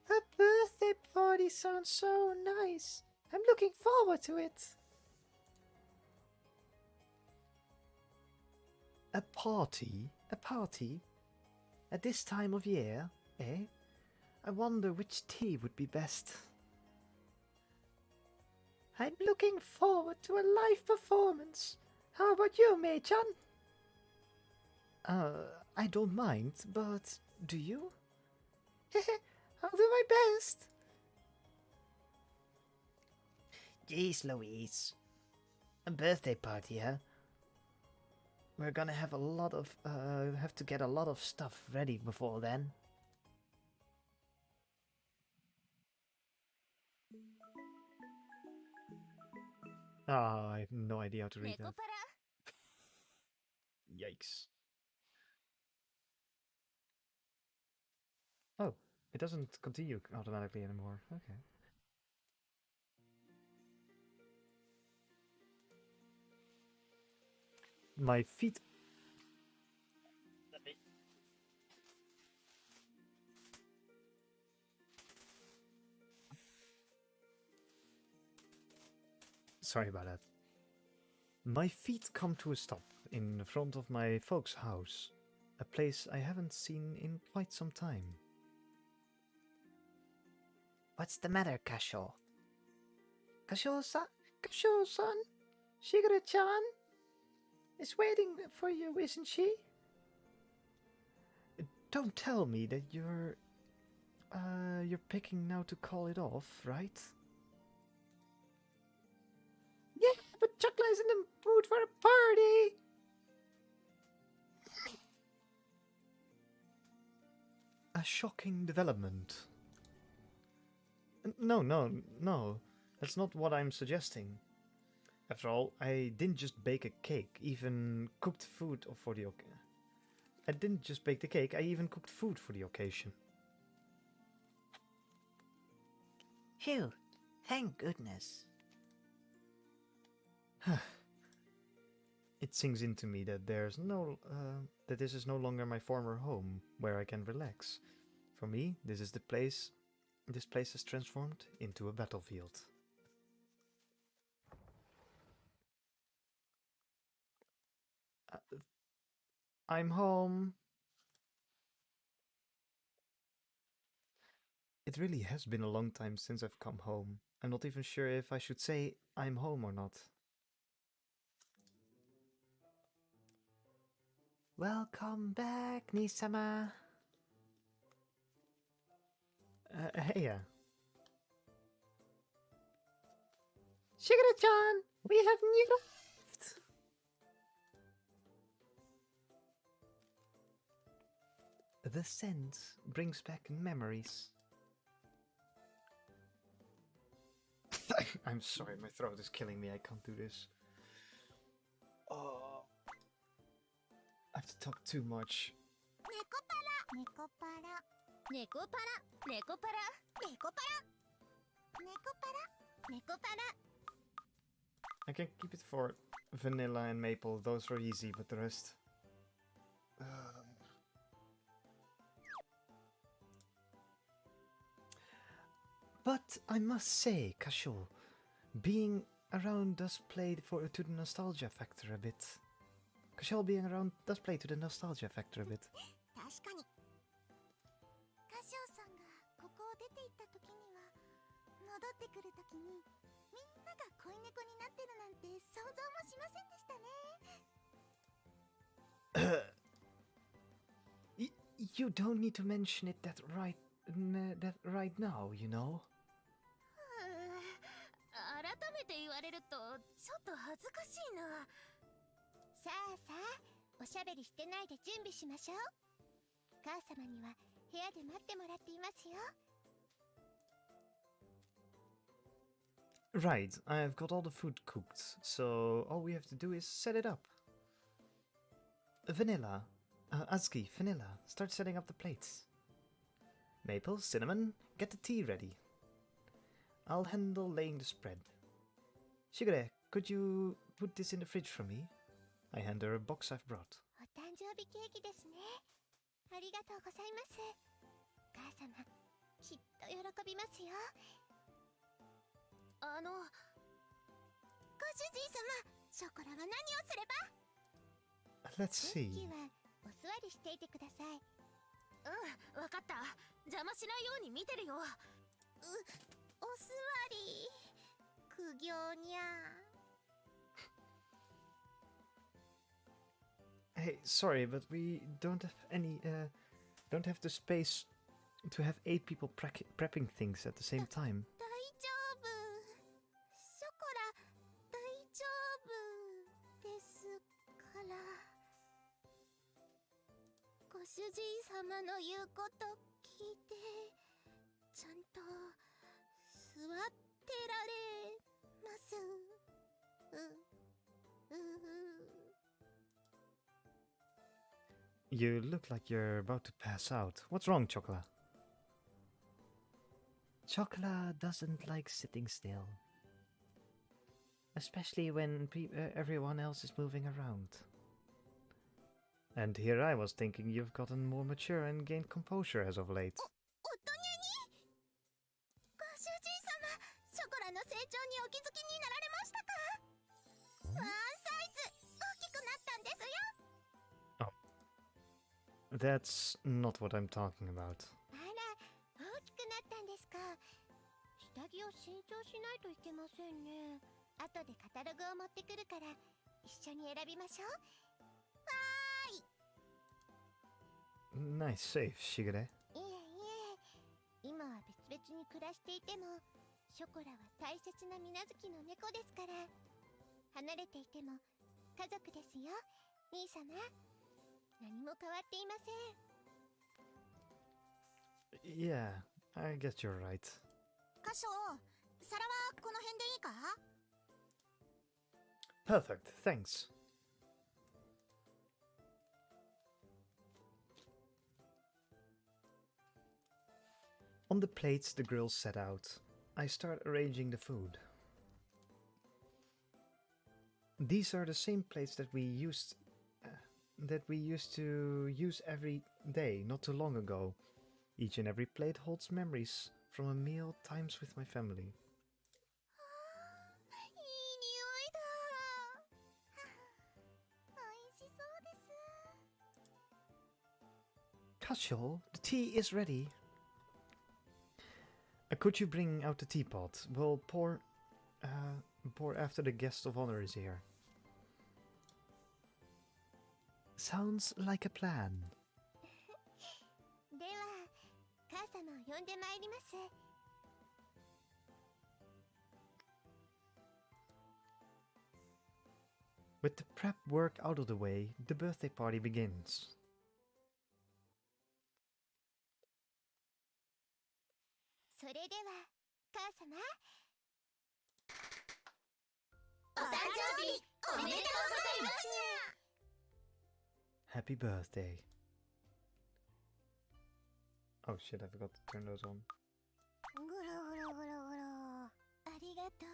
A birthday party sounds so nice. I'm looking forward to it. A party? A party? At this time of year, eh? I wonder which tea would be best. I'm looking forward to a live performance. How about you, Mei-chan? I don't mind, but do you? I'll do my best. Jeez Louise. A birthday party, huh? We're gonna have have to get a lot of stuff ready before then. Ah, I have no idea how to read that. Yikes. Oh, it doesn't continue automatically anymore. Okay. My feet. Sorry about that. My feet come to a stop in front of my folks' house, a place I haven't seen in quite some time. What's the matter, Kasho? Kasho-san? Kasho-san? Shigure-chan is waiting for you, isn't she? Don't tell me that you're picking now to call it off, right? Yeah, but Chakla is in the mood for a party! A shocking development. No. That's not what I'm suggesting. After all, I didn't just bake a cake, even cooked food for the occasion. I didn't just bake the cake, I even cooked food for the occasion. Phew, thank goodness. It sinks into me that that this is no longer my former home, where I can relax. For me, this is the place. This place is transformed into a battlefield. I'm home. It really has been a long time since I've come home. I'm not even sure if I should say I'm home or not. Welcome back, Nisama. Hey, yeah. Shigure-chan, we have new left. The scent brings back memories. I'm sorry, my throat is killing me. I can't do this. Oh, I have to talk too much. I can keep it for vanilla and maple. Those are easy, but the rest. But I must say, Kasho, being around does play to the nostalgia factor a bit. Kasho being around does play to the nostalgia factor a bit. 確かにカシオさんがここを出て行った時には戻ってくる時にみんなが恋猫になってるなんて想像もしませんでしたね。You don't need to mention it that right now, you know. 改めて言われるとちょっと恥ずかしいな。さあさあ、おしゃべりしてないで準備しましょう。母様には部屋で待ってもらっていますよ。Right, I've got all the food cooked, so all we have to do is set it up. Vanilla. Azuki, Vanilla, start setting up the plates. Maple, Cinnamon, get the tea ready. I'll handle laying the spread. Shigure, could you put this in the fridge for me? I hand her a box I've brought. お誕生日ケーキですね。ありがとうございます。母様、きっと喜びますよ。ご主人様、ショコラは何をすれば？ Let's ケー see. キはお座りしていてください。うん、わかった。邪魔しないように見てるよ。お座り。苦行にゃ。Hey, sorry, but we don't have the space to have 8 people prepping things at the same time. 大丈夫。ショコラ、大丈夫ですから。ご主人様の言うこと聞いて、ちゃんと座ってられます。You look like you're about to pass out. What's wrong, Chocola? Chokla doesn't like sitting still. Especially when everyone else is moving around. And here I was thinking you've gotten more mature and gained composure as of late. おとにゃにご主人様、ショコラの成長にお気づきになられましたか？ワンサイズ大きくなったんですよ。 That's not what I'm talking about. あら、大きくなったんですか。下着を新調しないといけませんね。後でカタログを持ってくるから一緒に選びましょう。Nice save, Shigure. いえいえ、今は別々に暮らしていてもショコラは大切な水無月の猫ですから。離れていても家族ですよ、兄様。何も変わっていません。 Yeah, I guess you're right. 箇所、皿はこの辺でいいか？ Perfect, thanks. On the plates the girls set out, I start arranging the food. These are the same plates that we used to use every day not too long ago. Each and every plate holds memories from a meal times with my family. いい匂いだ。美味しそうです。 Casual, the tea is ready. Could you bring out the teapot? We'll pour after the guest of honor is here. Sounds like a plan. では母様を呼んでまいります。 With the prep work out of the way, the birthday party begins. それでは母様、お誕生日おめでとうございます。 Happy birthday. Oh shit, I forgot to turn those on. ゴロゴロゴロゴロ。ありがとう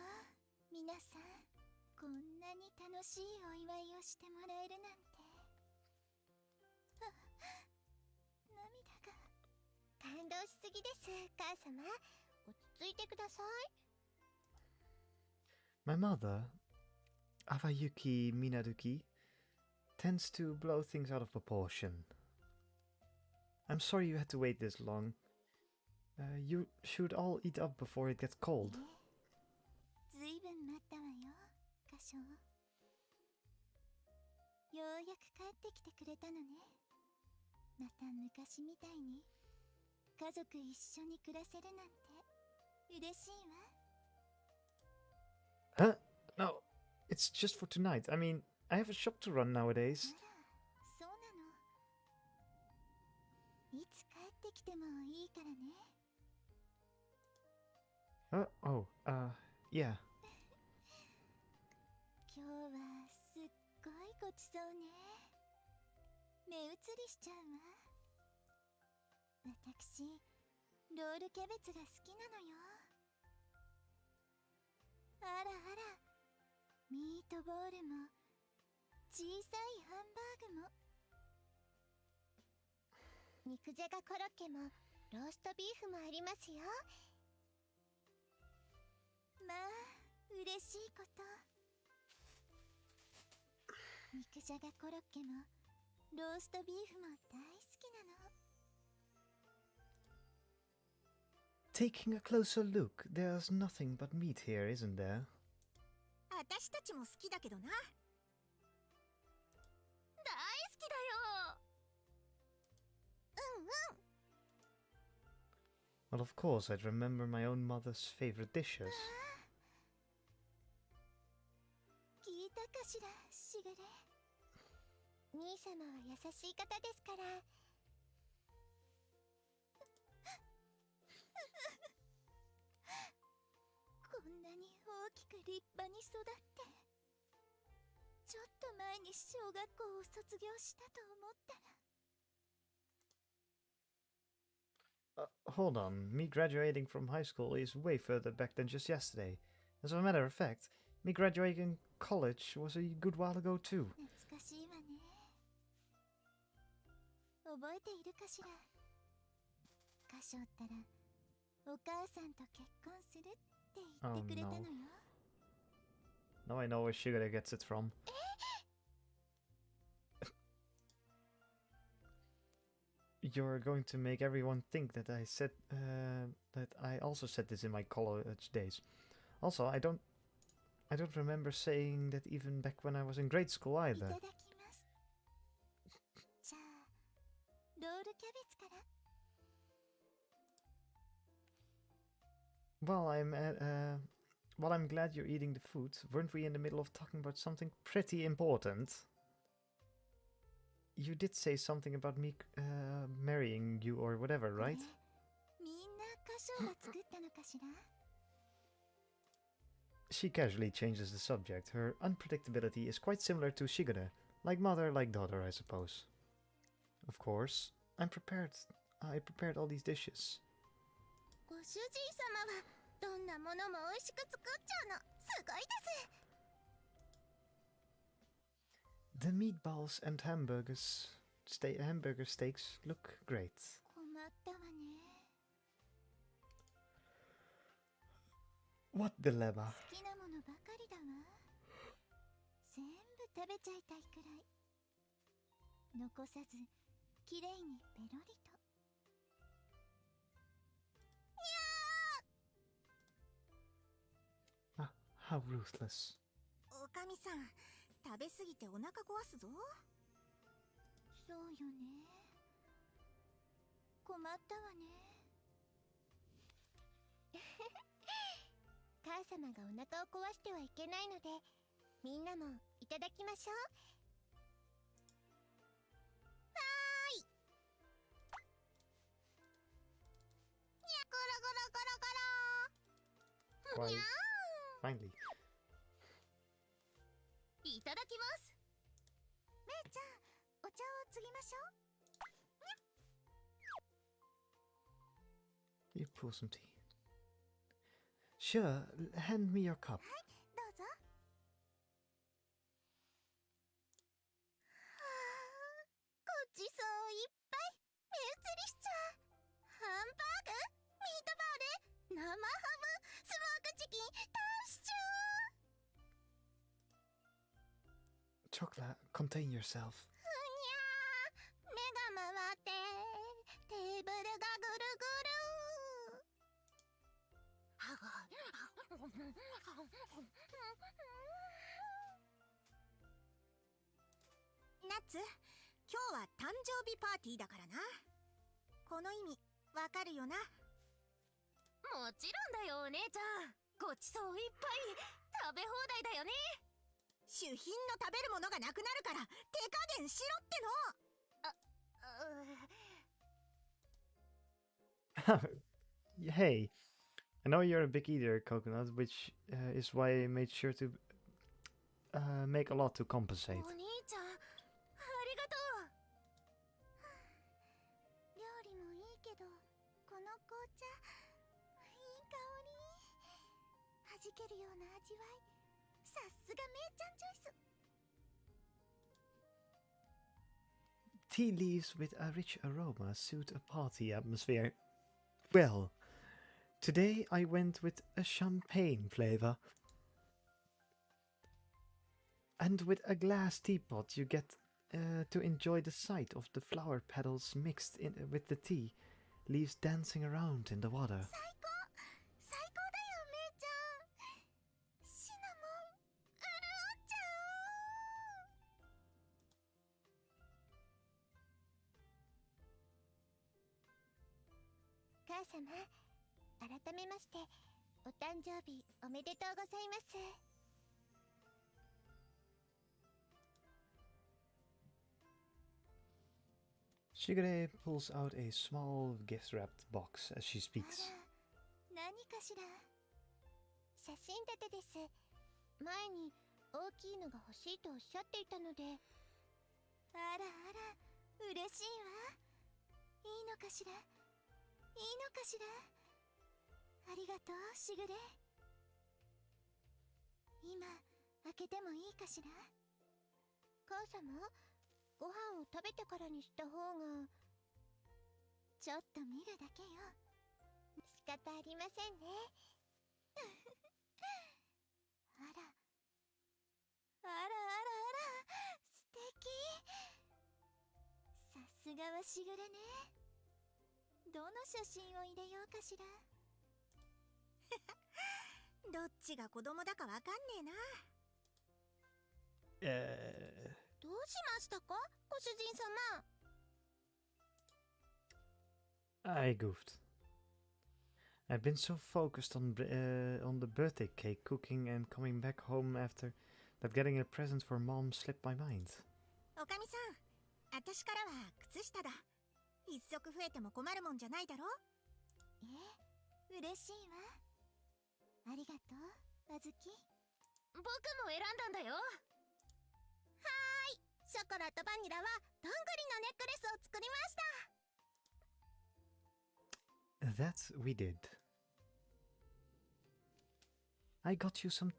皆さん。こんなに楽しいお祝いをしてもらえるなんて。涙が。感動しすぎです、母様。落ち着いてください。 My mother, Avayuki Minaduki, tends to blow things out of proportion. I'm sorry you had to wait this long. You should all eat up before it gets cold. ずいぶん待ったわよ、歌唱。ようやく帰ってきてくれたのね。また昔みたいに家族一緒に暮らせるなんて嬉しいわ。 Huh? No, it's just for tonight. I mean, I have a shop to run nowadays. あら、そうなの。いつ帰ってきてもいいからね。 Yeah. 今日はすっごいごちそうね。目移りしちゃうわ。私、ロールキャベツが好きなのよ。あらあら、ミートボールも小さいハンバーグも。肉じゃがコロッケもローストビーフもありますよ。まあ嬉しいこと。肉じゃがコロッケもローストビーフも大好きなの。 Taking a closer look, there's nothing but meat here, isn't there? 私たちも好きだけどな。大好きだよ。うんうん。 Well, of course, I'd remember my own mother's favorite dishes. 聞いたかしら、しぐれ。兄様は優しい方ですから。こんなに大きく立派に育って、ちょっと前に小学校を卒業したと思ったら。 Hold on, me graduating from high school is way further back than just yesterday. As a matter of fact, me graduating college was a good while ago too. 懐かしいわね。覚えているかしら。歌唱ったらお母さんと結婚するって。Oh no. Now I know where Shigure gets it from. You're going to make everyone think that I said that I also said this in my college days. Also, I don't remember saying that even back when I was in grade school either. Well, I'm glad you're eating the food. Weren't we in the middle of talking about something pretty important? You did say something about me marrying you or whatever, right? She casually changes the subject. Her unpredictability is quite similar to Shigure. Like mother, like daughter, I suppose. Of course, I'm prepared. I prepared all these dishes. The meatballs and hamburger steaks look great. What dilemma? Ah, how ruthless. おかみさん、食べ過ぎてお腹壊すぞ。そうよね。困ったわね。母様がお腹を壊してはいけないので、みんなもいただきましょう。はーい。にゃゴロゴロゴロゴロ。にゃー。Finally. いただきます。めいちゃん、お茶を継ぎましょう。 You pour some tea. Sure, hand me your cup. はい、どうぞ。はあ、ごちそういっぱい目移りしちゃう。ハンバーグ、ミートボール、生ハム、スモークチキン、タンシチュー。 Chocolate, contain yourself. ふにゃー、目が回ってテーブルがぐるぐる。ナッツ、今日は誕生日パーティーだからな。この意味わかるよな。もちろんだよ、お姉ちゃん。ごちそういっぱい食べ放題だよね。主賓の食べるものがなくなるから手加減しろっての。Hey, I know you're a big eater, Coconut, which is why I made sure to make a lot to compensate. お兄ちゃん、ありがとう。料理もいいけど、この紅茶、いい香り。弾けるような味わい。さすがめいちゃんチョイス。 Tea leaves with a rich aroma suit a party atmosphere. Well, today I went with a champagne flavor. And with a glass teapot you get to enjoy the sight of the flower petals mixed in with the tea, leaves dancing around in the water. 最高、最高だよ、めいちゃん。シナモン、潤っちゃう。母様、改めましてお誕生日おめでとうございます。 Shigure pulls out a small gift-wrapped box as she あ speaks. ら、何かしら。写真立てです。前に大きいのが欲しいとおっしゃっていたので。あらあら、嬉しいわ。いいのかしら、いいのかしら。ありがとう、しぐれ。今開けてもいいかしら。母様、ご飯を食べてからにした方が。ちょっと見るだけよ。仕方ありませんね。あらあらあらあら、素敵。さすがはしぐれね。どの写真を入れようかしら。どっちが子供だかわかんねえな。どうしましたか、ご主人様。I goofed. I've been so focused on the birthday cake cooking and coming back home after that getting a present for mom slipped my mind. おかみさん、私からは靴下だ。一足増えても困るもんじゃないだろ。嬉しいわ。ありがとう、あずき。僕も選んだんだよ。はーい、ショコラとバニラはどんぐりのネックレスを作りました。That we did. I got some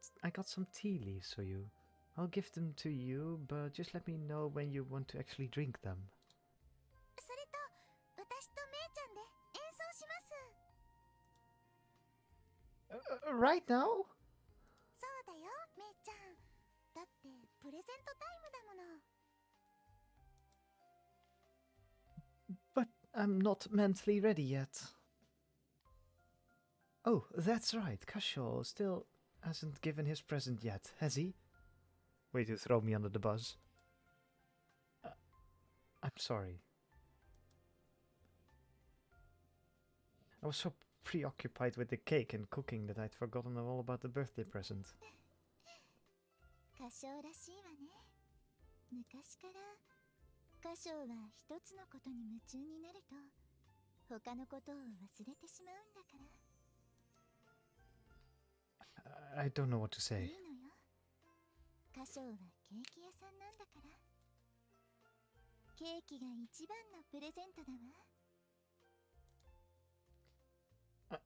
tea leaves for you. I'll give them to you, but just let me know when you want to actually drink them. それと、私とめいちゃんで演奏します。Right now? そうだよ、めいちゃん。だってプレゼントタイムだもの。But I'm not mentally ready yet. Oh, that's right. Cashel still hasn't given his present yet, has he? Way to throw me under the bus. I'm sorry. I was so preoccupied with the cake and cooking that I'd forgotten all about the birthday present. 歌唱らしいわね。昔から歌唱は一つのことに夢中になると他のことを忘れてしまうんだから。I don't know what to say. いいのよ。歌唱はケーキ屋さんなんだから。ケーキが一番のプレゼントだわ。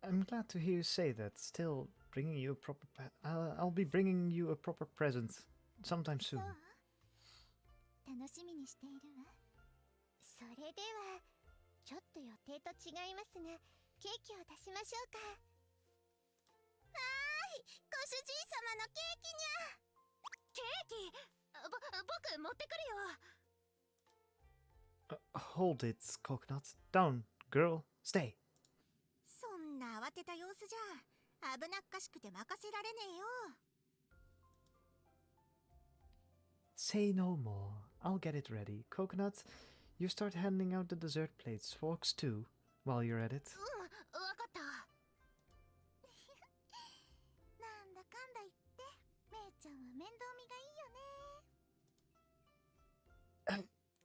I'm glad to hear you say that. Still, bringing you a proper I'll be bringing you a proper present sometime soon. そう、楽しみにしているわ。それではちょっと予定と違いますが、ケーキを出しましょうか。はーい、ご主人様のケーキにゃ。ケーキ？僕持ってくるよ。Hold it, Coconut. Down, girl. Stay. そんな慌てた様子じゃ危なっかしくて任せられねえよ。Say no more. I'll get it ready. Coconut, you start handing out the dessert plates, forks too, while you're at it. わかった。なんだかんだ言ってめいちゃんは面倒見がいいよね。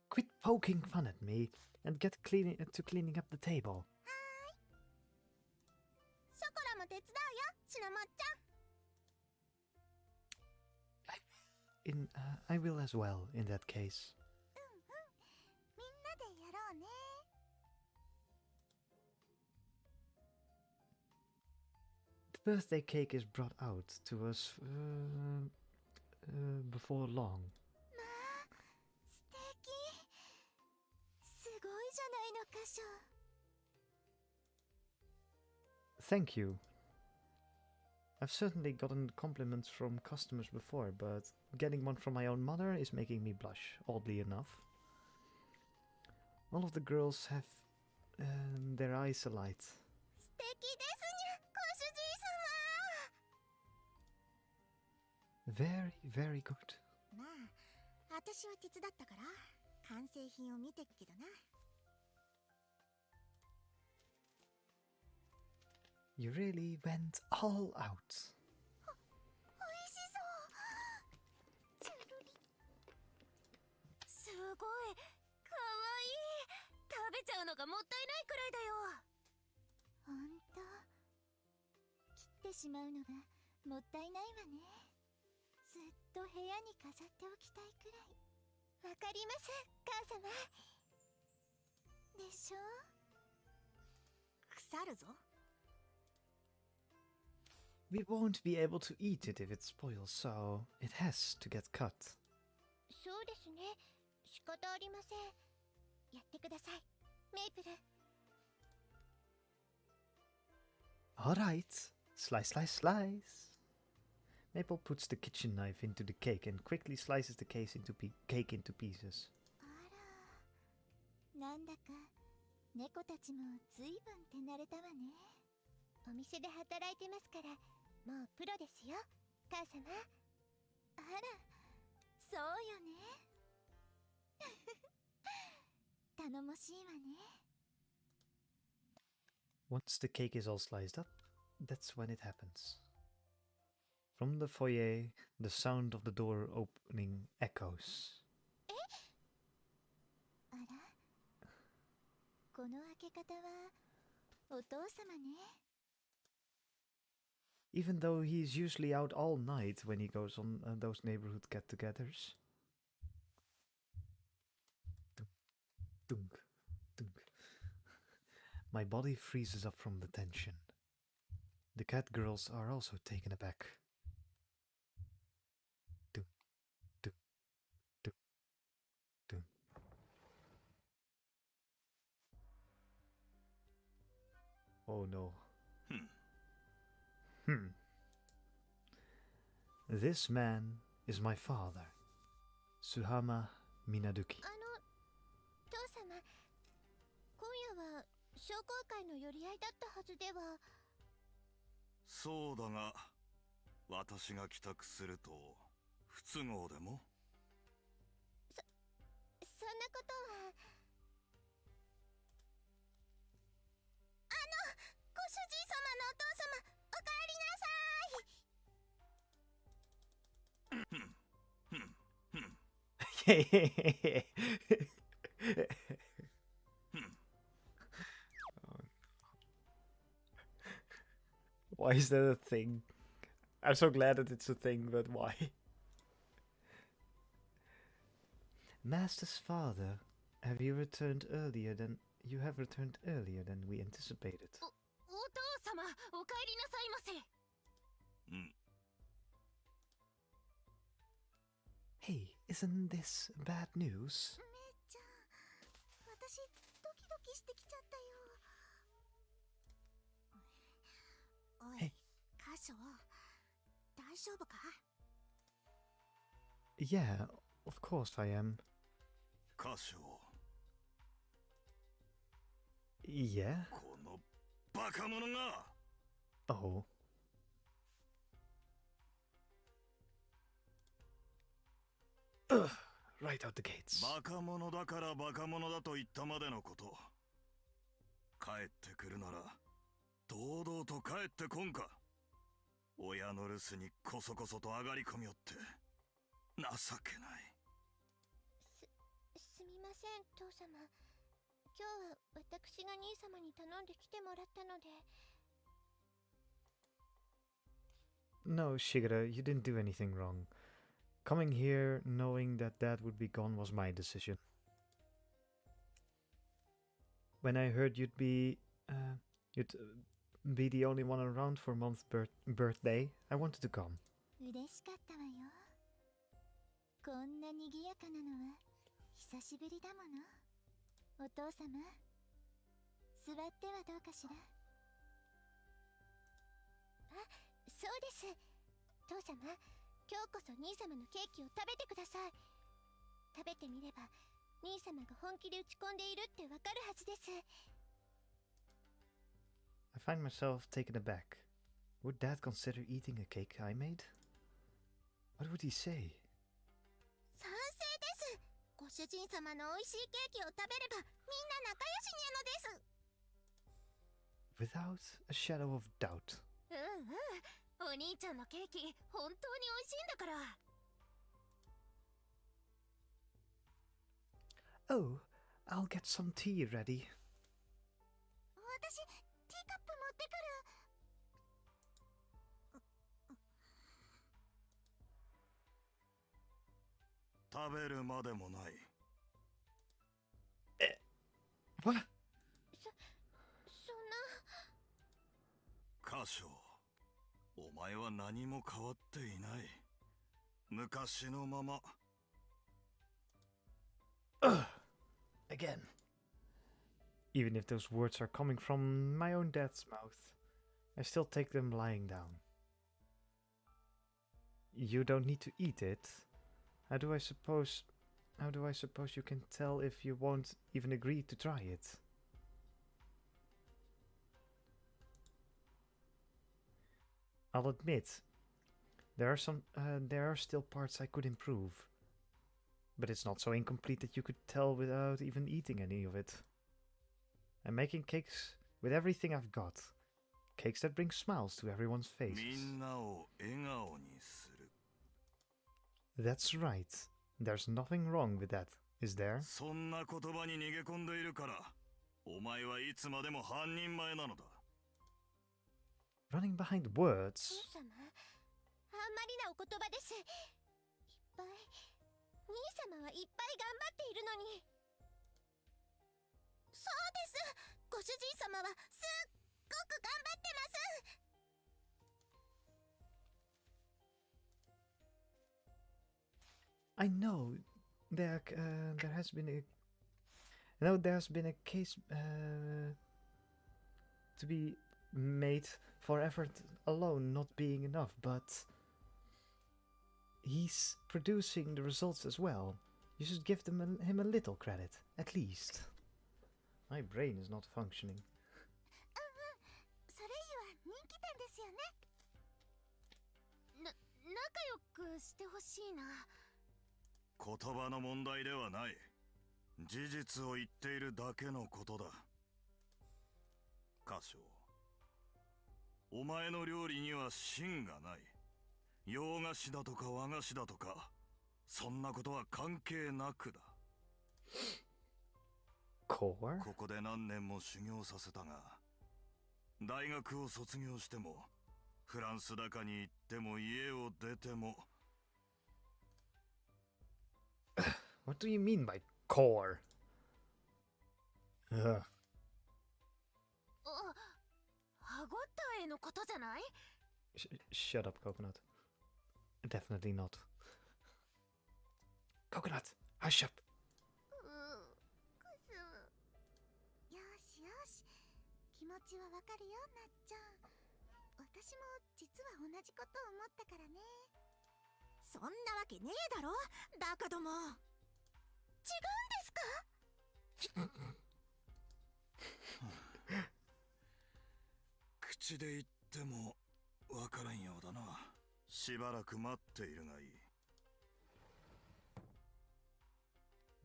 Quit poking fun at me and get cleaning up the table. ショコラも手伝うよ、しのもっちゃん。I will as well, in that case. みんなでやろうね。The birthday cake is brought out to us before long. まあ、素敵。すごいじゃないの、歌唱。Thank you. I've certainly gotten compliments from customers before, but getting one from my own mother is making me blush, oddly enough. All of the girls have their eyes alight. 素敵ですにゃ、ご主人様。 Very, very good. まあ、私は手伝ったから完成品を見てっけどな。You really went all out. おいしそう。つるり。すごい、かわいい。食べちゃうのがもったいないくらいだよ。ほんと、切ってしまうのがもったいないわね。ずっと部屋に飾っておきたいくらい。わかります、母様。でしょ。腐るぞ。We won't be able to eat it if it spoils, so it has to get cut. そうですね。仕方ありません。やってください、メイプル。Alright, Slice, slice, slice. Maple puts the kitchen knife into the cake and quickly slices the cake into pieces. あら、なんだか猫たちもずいぶん手慣れたわね。お店で働いてますから、もうプロですよ、母様。あら、そうよね。頼もしいわね。 Once the cake is all sliced up, that's when it happens. From the foyer, the sound of the door opening echoes. あら、この開け方はお父様ね。 Even though he's usually out all night when he goes on those neighborhood get-togethers. Dunk, dunk, dunk. My body freezes up from the tension. The catgirls are also taken aback. Dunk, dunk, dunk, dunk. Oh no. This man is my father, Suhama Minaduki. 父様、今夜は商工会の寄り合いだったはずでは。そうだが、私が帰宅すると不都合でも？そんなことは。ご主人様のお父様、おかえりなさい。 Why is that a thing? I'm so glad that it's a thing, but why? Master's father, have you returned earlier than we anticipated? お父様、おかえりなさいませ。うん。 Hey, isn't this bad news? めっちゃん、私ドキドキしてきちゃったよ。おい、カショ、大丈夫か？ Yeah, of course I am. 歌唱、 Yeah? このバカ者が。 Oh. Ugh, right out the gates. バカ者だからバカ者だと言ったまでのこと。帰ってくるなら堂々と帰ってこんか。親の留守にこそこそと上がり込みよって情けない。すみません、父様。今日は私が兄様に頼んで来てもらったので。 No, Shigeru, you didn't do anything wrong. Coming here knowing that Dad would be gone was my decision. When I heard you'd be the only one around for Mom's birthday, I wanted to come. 嬉しかったわよ。こんな賑やかなのは久しぶりだもの。お父様、座ってはどうかしら。あ、そうです。父様、今日こそ兄様のケーキを食べてください。食べてみれば兄様が本気で打ち込んでいるってわかるはずです。 I find myself taken aback. Would Dad consider eating a cake I made? What would he say? 賛成です。ご主人様の美味しいケーキを食べればみんな仲良しにゃのです。 Without a shadow of doubt. お兄ちゃんのケーキ本当に美味しいんだから。 Oh, I'll get some tea ready. 私、ティーカップ持ってくる。食べるまでもない。 What? そんな。歌唱、お前は何も変わっていない。昔のまま。 Ugh. Again. Even if those words are coming from my own dad's mouth. I still take them lying down. You don't need to eat it. How do I suppose you can tell if you won't even agree to try it? I'll admit, there are still parts I could improve. But it's not so incomplete that you could tell without even eating any of it. I'm making cakes with everything I've got. Cakes that bring smiles to everyone's faces. みんなを笑顔にする。 That's right. There's nothing wrong with that, is there? そんな言葉に逃げ込んでいるから、お前はいつまでも半人前なのだ。 Running behind words? 兄様、あんまりなお言葉です。いっぱい、兄様はいっぱい頑張っているのに。そうです。ご主人様はすっごく頑張ってます。 I know there has been a case to be made for effort alone not being enough, but he's producing the results as well. You should give him a little credit, at least. My brain is not functioning. それいは人気店ですよね。仲良くしてほしいな。 言葉の問題ではない。事実を言っているだけのことだ。歌唱。お前の料理には芯がない。洋菓子だとか和菓子だとか、そんなことは関係なくだ。Core? ここで何年も修行させたが、大学を卒業しても、フランスだかに行っても家を出ても、 What do you mean by core? Ugh. 歯ごたえのことじゃない？ Shut up, Coconut. Definitely not. Coconut, hush up. よしよし、気持ちはわかるよ、なっちゃん。私も実は同じことを思ったからね。そんなわけねえだろ、バカども。違うんですか？ 口で言ってもわからんようだな。しばらく待っているがいい。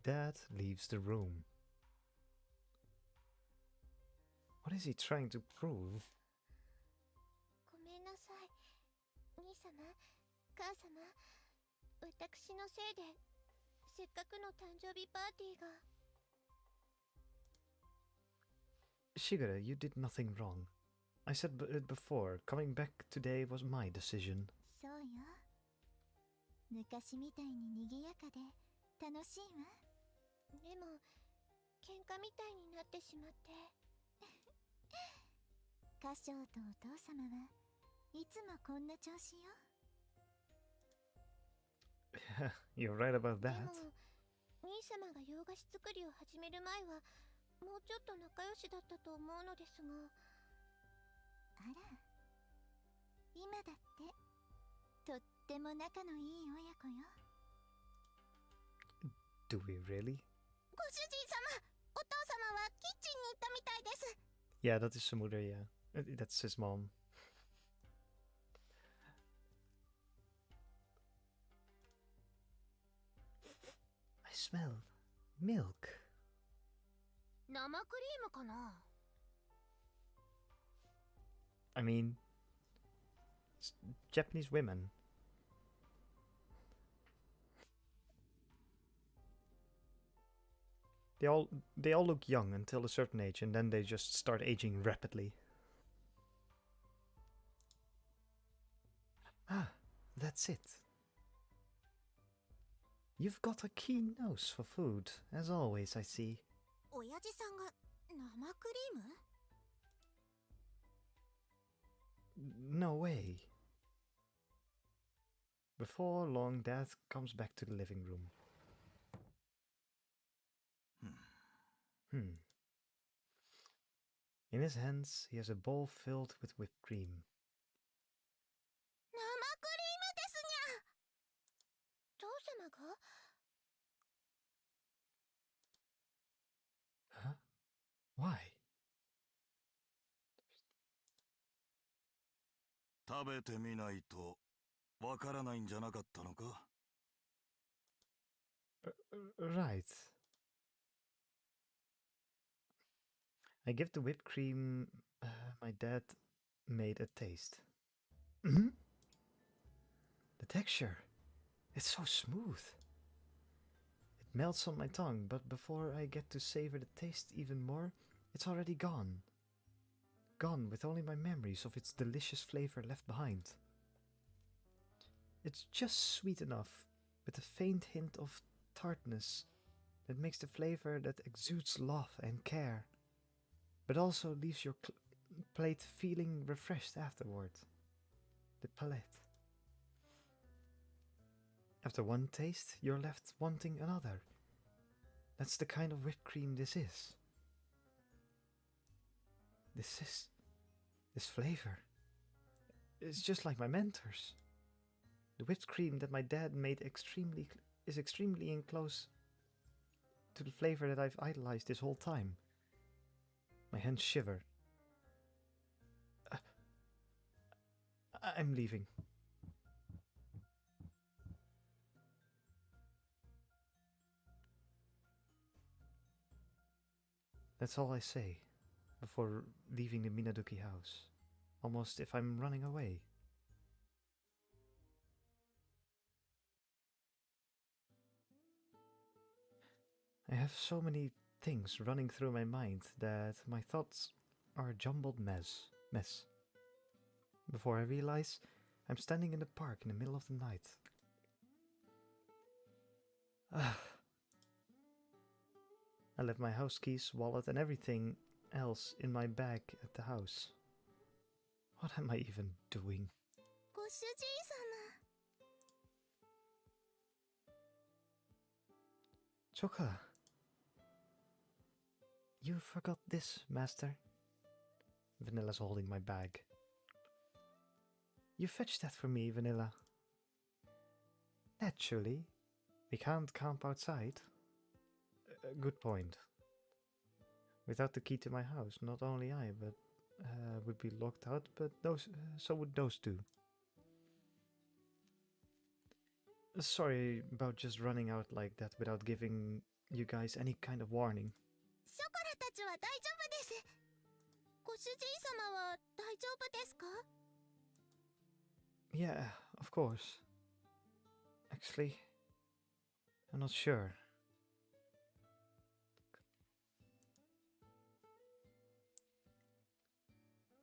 Dad leaves the room. What is he trying to prove? ごめんなさい、兄様、母様。私のせいでせっかくの誕生日パーティーが。 Shigure, you did nothing wrong. I said it before, coming back today was my decision. そうよ。昔みたいに賑やかで楽しいわ。でも喧嘩みたいになってしまって。歌唱とお父様はいつもこんな調子よ。 You're right about で that. も兄様が洋菓子作りを始める前はもうちょっと仲良しだったと思うのですが。あら、今だってとっても仲のいい親子よ。 Do we really? ご主人様、お父様はキッチンに行ったみたいです。 Yeah, that is zijn moeder, yeah. That's his mom. I smell milk. 生クリームかな？ I mean, Japanese women. They all look young until a certain age, and then they just start aging rapidly. Ah, that's it. You've got a keen nose for food, as always, I see. 親父さんが生クリーム？ No way. Before long, Dad comes back to the living room. In his hands, he has a bowl filled with whipped cream. 生クリームですにゃ。父様が？ Huh? Why? 食べてみないとわからないんじゃなかったのか？ Right. I give the whipped cream my dad made a taste. The texture. It's so smooth. It melts on my tongue, but before I get to savor the taste even more, it's already gone. Gone with only my memories of its delicious flavor left behind. It's just sweet enough, with a faint hint of tartness that makes the flavor that exudes love and care, but also leaves your plate feeling refreshed afterward. The palate. After one taste, you're left wanting another. That's the kind of whipped cream this is. This flavor. It's just like my mentors. The whipped cream that my dad made is extremely in close to the flavor that I've idolized this whole time. My hands shiver. I'm leaving. That's all I say before leaving the Minaduki house, almost if I'm running away. I have so many things running through my mind that my thoughts are a jumbled mess. Before I realize, I'm standing in the park in the middle of the night. I left my house keys, wallet, and everything else in my bag at the house. What am I even doing? ご主人様。 Choka! You forgot this, master. Vanilla's holding my bag. You fetched that for me, Vanilla. Naturally. We can't camp outside. Good point. Without the key to my house, not only I, but would be locked out, but so would those two. Sorry about just running out like that without giving you guys any kind of warning. ショコラたちは大丈夫です。ご主人様は大丈夫ですか？ Yeah, of course. Actually, I'm not sure.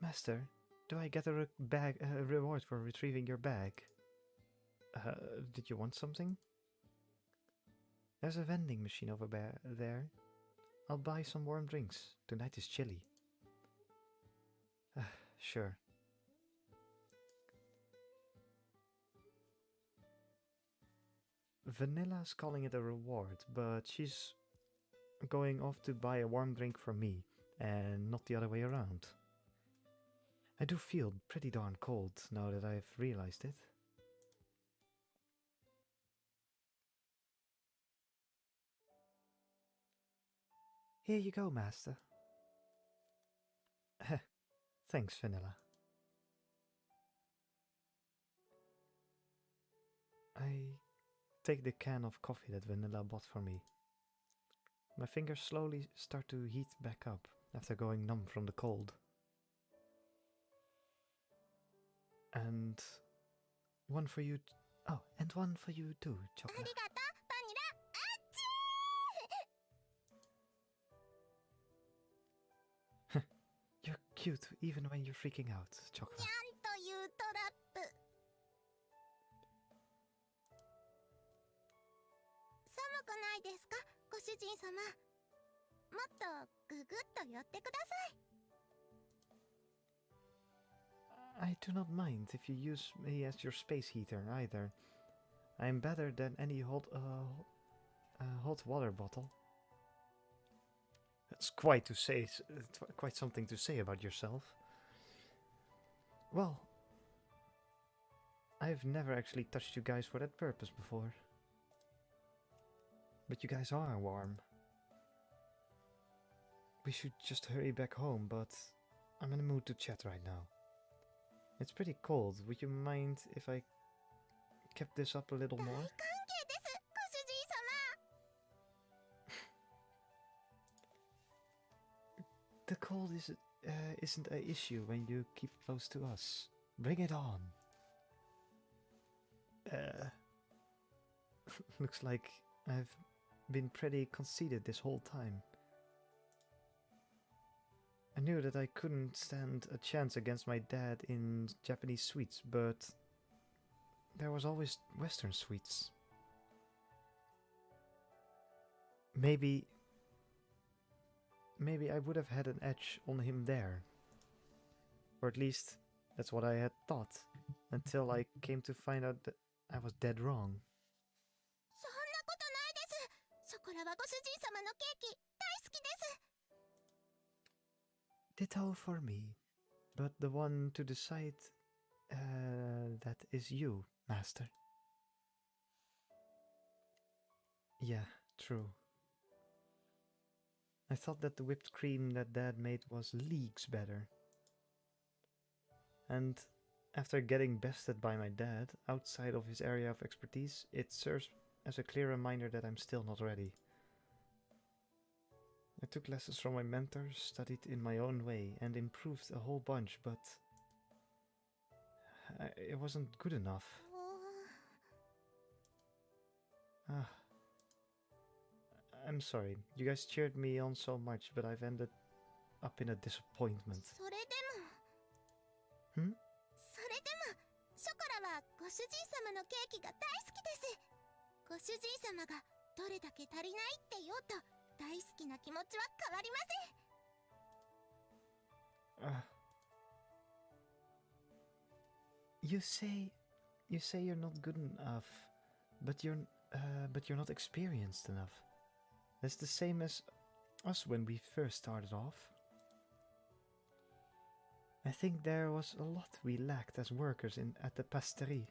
Master, do I get a reward for retrieving your bag? Did you want something? There's a vending machine over there. I'll buy some warm drinks. Tonight is chilly. Sure. Vanilla's calling it a reward, but she's going off to buy a warm drink for me, and not the other way around. I do feel pretty darn cold now that I've realized it. Here you go, master. Thanks, Vanilla. I take the can of coffee that Vanilla bought for me. My fingers slowly start to heat back up after going numb from the cold. And one for you. Oh, and one for you too, あ Chocolate. りがとう、バニラ。あっちー You're cute even when you're freaking out, に Chocolate. ゃんというトラップ。寒くないですか、ご主人様。もっとググッと寄ってください。 I do not mind if you use me as your space heater either. I'm better than any hot water bottle. That's quite to say, quite something to say about yourself. Well, I've never actually touched you guys for that purpose before. But you guys are warm. We should just hurry back home, but I'm in a mood to chat right now. It's pretty cold. Would you mind if I kept this up a little 大歓 more? 迎ですご主人様 The cold isn't an issue when you keep close to us. Bring it on. Looks like I've been pretty conceited this whole time. I knew that I couldn't stand a chance against my dad in Japanese sweets, but there was always Western sweets. Maybe I would have had an edge on him there. Or at least that's what I had thought, until I came to find out that I was dead wrong. そんなことないですショコラはご主人様のケーキ大好きです Ditto for me, but the one to decide that is you, Master. Yeah, true. I thought that the whipped cream that Dad made was leagues better. And after getting bested by my dad outside of his area of expertise, it serves as a clear reminder that I'm still not ready. I took lessons from my mentors, studied in my own way, and improved a whole bunch, but it wasn't good enough. お Ah, I'm sorry. You guys cheered me on so much, but I've ended up in a disappointment. それでも Hmm? それでもショコラはご主人様のケーキが大好きですご主人様がどれだけ足りないって言おうと大好きな気持ちは変わりません You say you're not good enough, but you're not experienced enough. That's the same as us when we first started off. I think there was a lot we lacked as workers at the pasterie.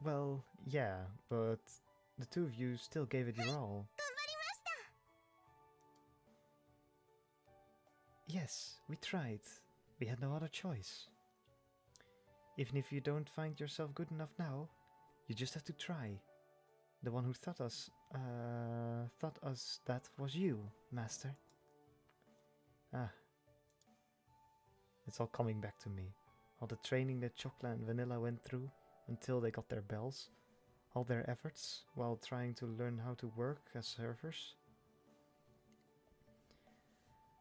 Well, yeah, but the two of you still gave it your all. 頑張りました Yes, we tried. We had no other choice. Even if you don't find yourself good enough now, you just have to try. The one who taught us that was you, Master. Ah. It's all coming back to me. All the training that Chocolate and Vanilla went through until they got their bells. All their efforts while trying to learn how to work as servers.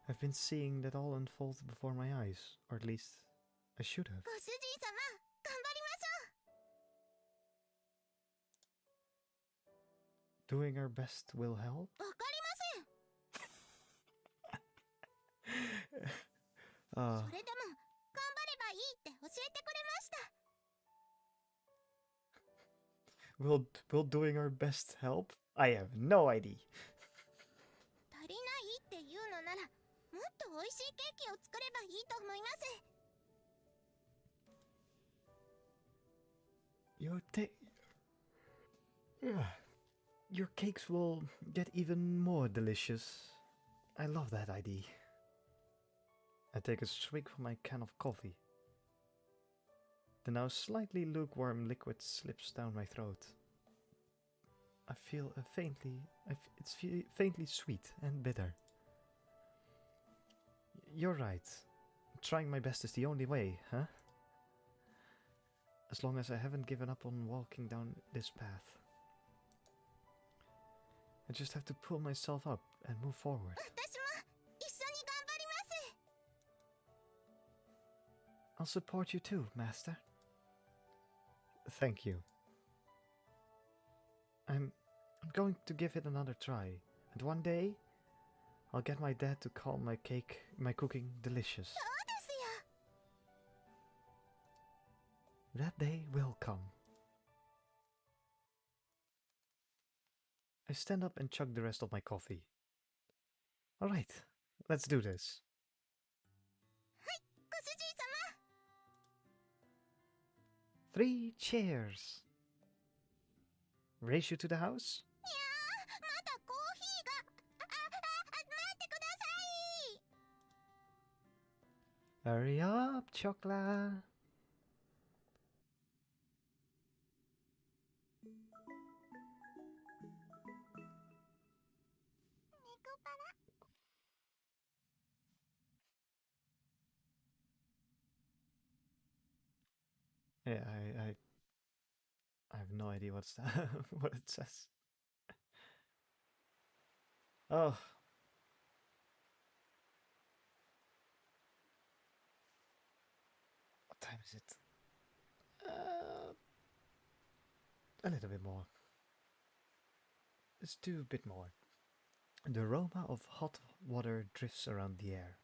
I've been seeing that all unfold before my eyes, or at least I should have. ご主人様頑張りましょう Doing our best will help. わかりません Ah, それでも頑張ればいいって教えてくれました will doing our best help? I have no idea. 足りないって言うのならもっと美味しいケーキを作ればいいと思います Your cakes will get even more delicious. I love that idea. I take a swig from my can of coffee. The now slightly lukewarm liquid slips down my throat. I feel it's faintly sweet and bitter. You're right. Trying my best is the only way, huh? As long as I haven't given up on walking down this path. I just have to pull myself up and move forward. 私も一緒に頑張ります I'll support you too, Master. Thank you. I'm going to give it another try, and one day I'll get my dad to call my cooking delicious. そうですよ That day will come. I stand up and chug the rest of my coffee. Alright, let's do this. ご主人様 3 chairs. Race you to the house? いやーまだコーヒーが待ってください Hurry up, Chocla. 猫バラ Yeah, I have no idea what's that, what it says. Oh. What time is it? A little bit more. Let's do a bit more. The aroma of hot water drifts around the air.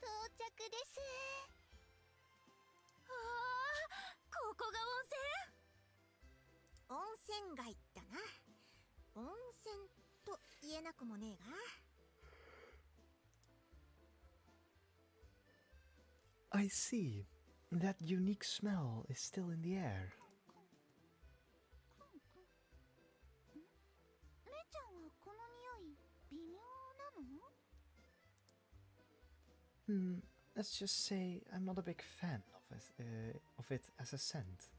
到着ですあーここが温泉温泉街だな温泉と言えなくもねえが I see. That unique smell is still in the air. 姉ちゃんはこの匂い微妙なの Let's just say I'm not a big fan of it as a scent.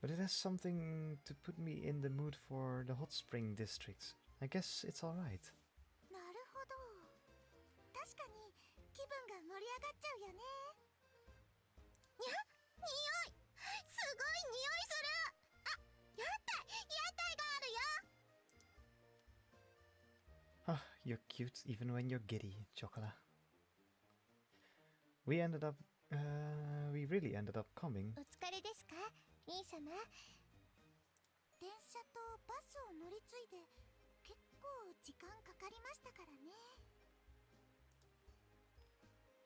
But it has something to put me in the mood for the hot spring districts. I guess it's alright. なるほど確かに気分が盛り上がっちゃうよねにゃ匂いすごい匂いするあ屋台があるよ Ah, you're cute even when you're giddy, Chocola. We really ended up coming. お疲れですか兄様電車とバスを乗り継いで結構時間かかりましたからね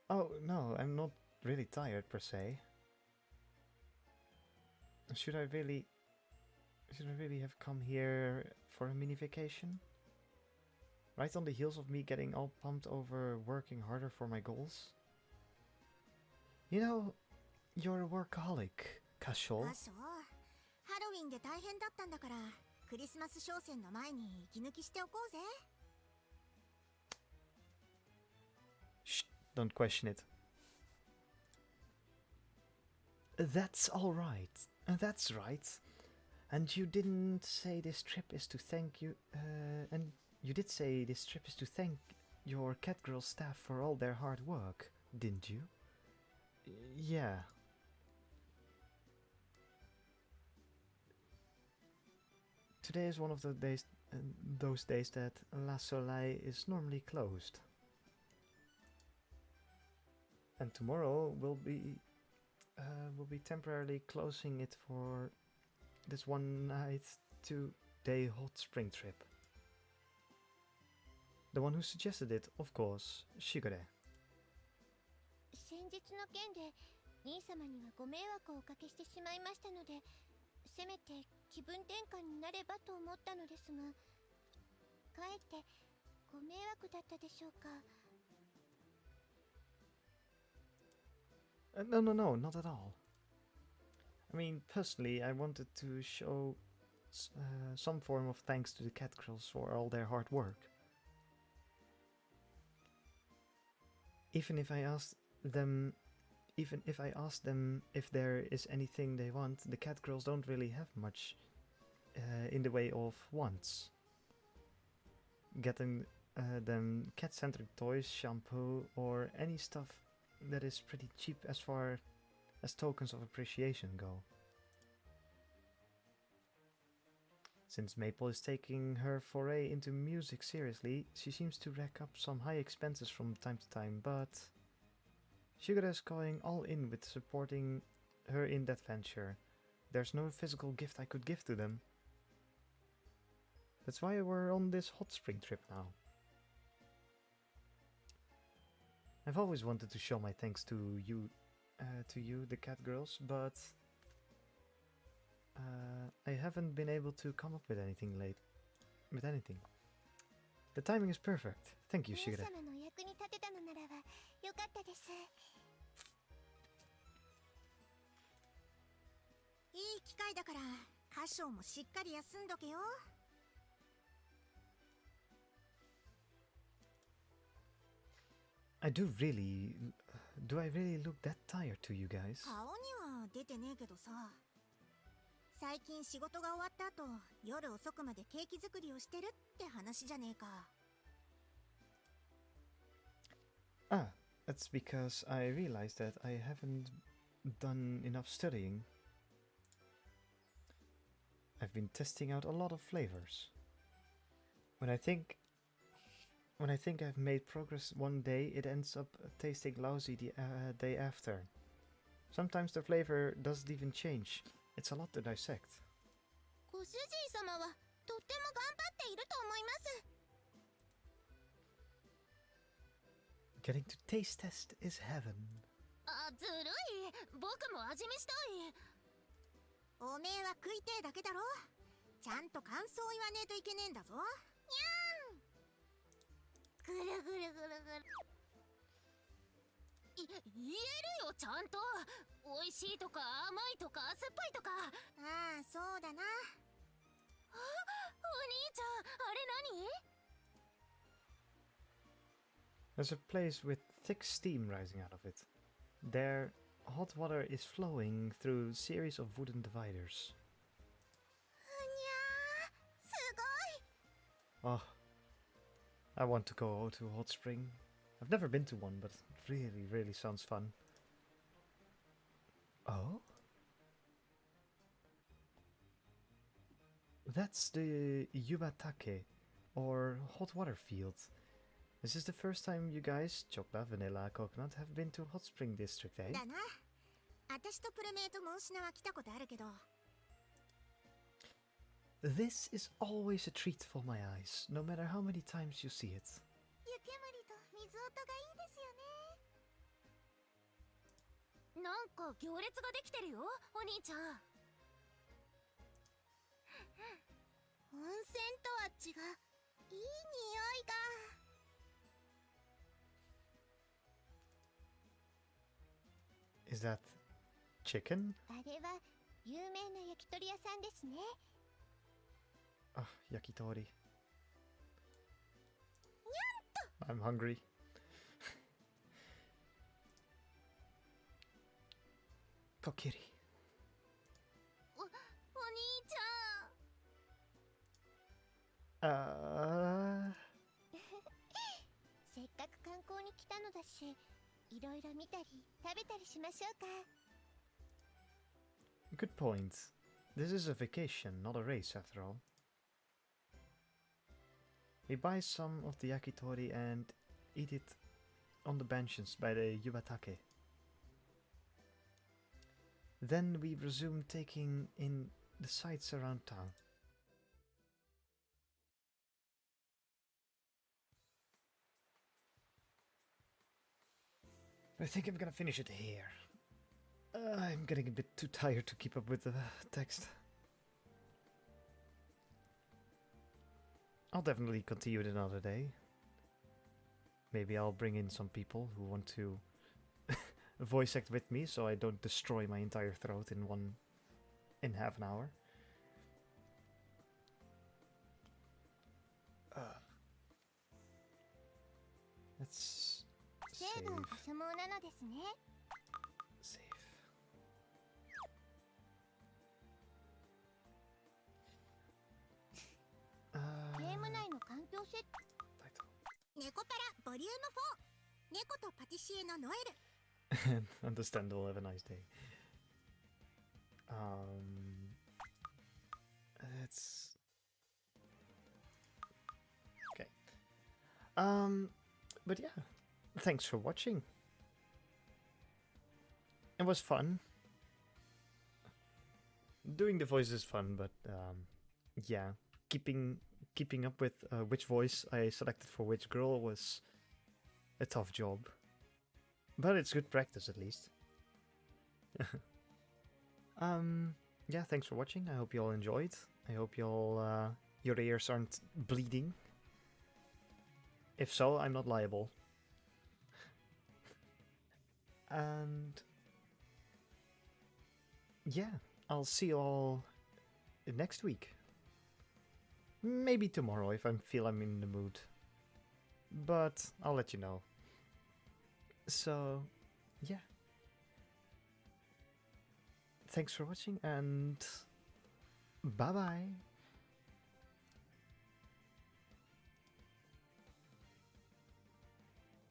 Oh, no, I'm not really tired per se. Should I really have come here for a mini vacation? Right on the heels of me getting all pumped over working harder for my goals? You know, you're a workaholic, Kashol. あそうハロウィンで大変だったんだからクリスマス商戦の前に息抜きしておこうぜ Shh, don't question it. That's alright. That's right. And you didn't say this trip is to thank you, and you did say this trip is to thank your catgirl staff for all their hard work, didn't you? Yeah. Today is one of the days, those days that La Soleil is normally closed. And tomorrow we'll be temporarily closing it for this one night, 2-day hot spring trip. The one who suggested it, of course, Shigure. 先日の件で兄様にはご迷惑をおかけしてしまいましたのでせめて気分転換になればと思ったのですがかえってご迷惑だったでしょうか No, not at all. I mean, personally, I wanted to show some form of thanks to the catgirls for all their hard work. Even if I asked them if there is anything they want, the catgirls don't really have much in the way of wants. Getting them cat-centric toys, shampoo, or any stuff that is pretty cheap as far as tokens of appreciation go. Since Maple is taking her foray into music seriously, she seems to rack up some high expenses from time to time, but Shigure is going all in with supporting her in that venture. There's no physical gift I could give to them. That's why we're on this hot spring trip now. I've always wanted to show my thanks to you, the catgirls, but I haven't been able to come up with anything late. With anything. The timing is perfect. Thank you, 皆 Shigure. 様のお役に立てたのならばよかったです。いい機会だから歌唱もしっかり休んどけよ。Do I really look that tired to you guys? 顔には出てねえけどさ。最近仕事が終わった後、夜遅くまでケーキ作りをしてるって話じゃねえか。Ah, that's because I realized that I haven't done enough studying. I've been testing out a lot of flavors. When I think I've made progress one day, it ends up tasting lousy the day after. Sometimes the flavor doesn't even change. It's a lot to dissect. ご主人様はとっても頑張っていると思います。Getting to taste test is heaven. あ、ずるい。僕も味見したい。おめえは食いてえだけだろ。ちゃんと感想を言わねえといけねえんだぞ。にゃん。ぐるぐるぐるぐる。言えるよ、ちゃんと。美味しいとか甘いとか酸っぱいとか。ああ、そうだな。あ、お兄ちゃん、あれ何？There's a place with thick steam rising out of it. There, hot water is flowing through a series of wooden dividers. にゃー、すごい。 Oh, I want to go to a hot spring. I've never been to one, but it really sounds fun. Oh? That's the Yubatake, or hot water field. This is the first time you guys, Chocolate, Vanilla, Coconut, have been to Hot Spring District, eh? だな。私とプルメイとモンシナは来たことあるけど。 This is always a treat for my eyes, no matter how many times you see it. 湯煙と水音がいいですよね。なんか行列ができてるよ、お兄ちゃん。温泉とは違う、いい匂いが。Is that chicken? あれは有名な焼き鳥屋さんですね。 Ah, yakitori. I'm hungry. Kokiri. お兄ちゃん。せっかく観光に来たのだし、いろいろ見たり食べたりしましょうか。 Good point. This is a vacation, not a race after all. We buy some of the yakitori and eat it on the benches by the Yubatake. Then we resume taking in the sights around town. I think I'm gonna finish it here. I'm getting a bit too tired to keep up with the text. I'll definitely continue it another day. Maybe I'll bring in some people who want to voice act with me so I don't destroy my entire throat in half an hour. Let's 成分不相応なのですね。 save. ゲーム内の環境設定。 title. 猫パラボリューム4。猫とパティシエのノエル。 Understandable, have a nice day. Let's... Okay. But yeah, thanks for watching. It was fun. Doing the voice is fun, but yeah, keeping up with which voice I selected for which girl was a tough job. But it's good practice at least. yeah, thanks for watching. I hope you all enjoyed. I hope you all, your ears aren't bleeding. If so, I'm not liable. And yeah, I'll see you all next week. Maybe tomorrow if I feel I'm in the mood. But I'll let you know. So, yeah. Thanks for watching and bye bye.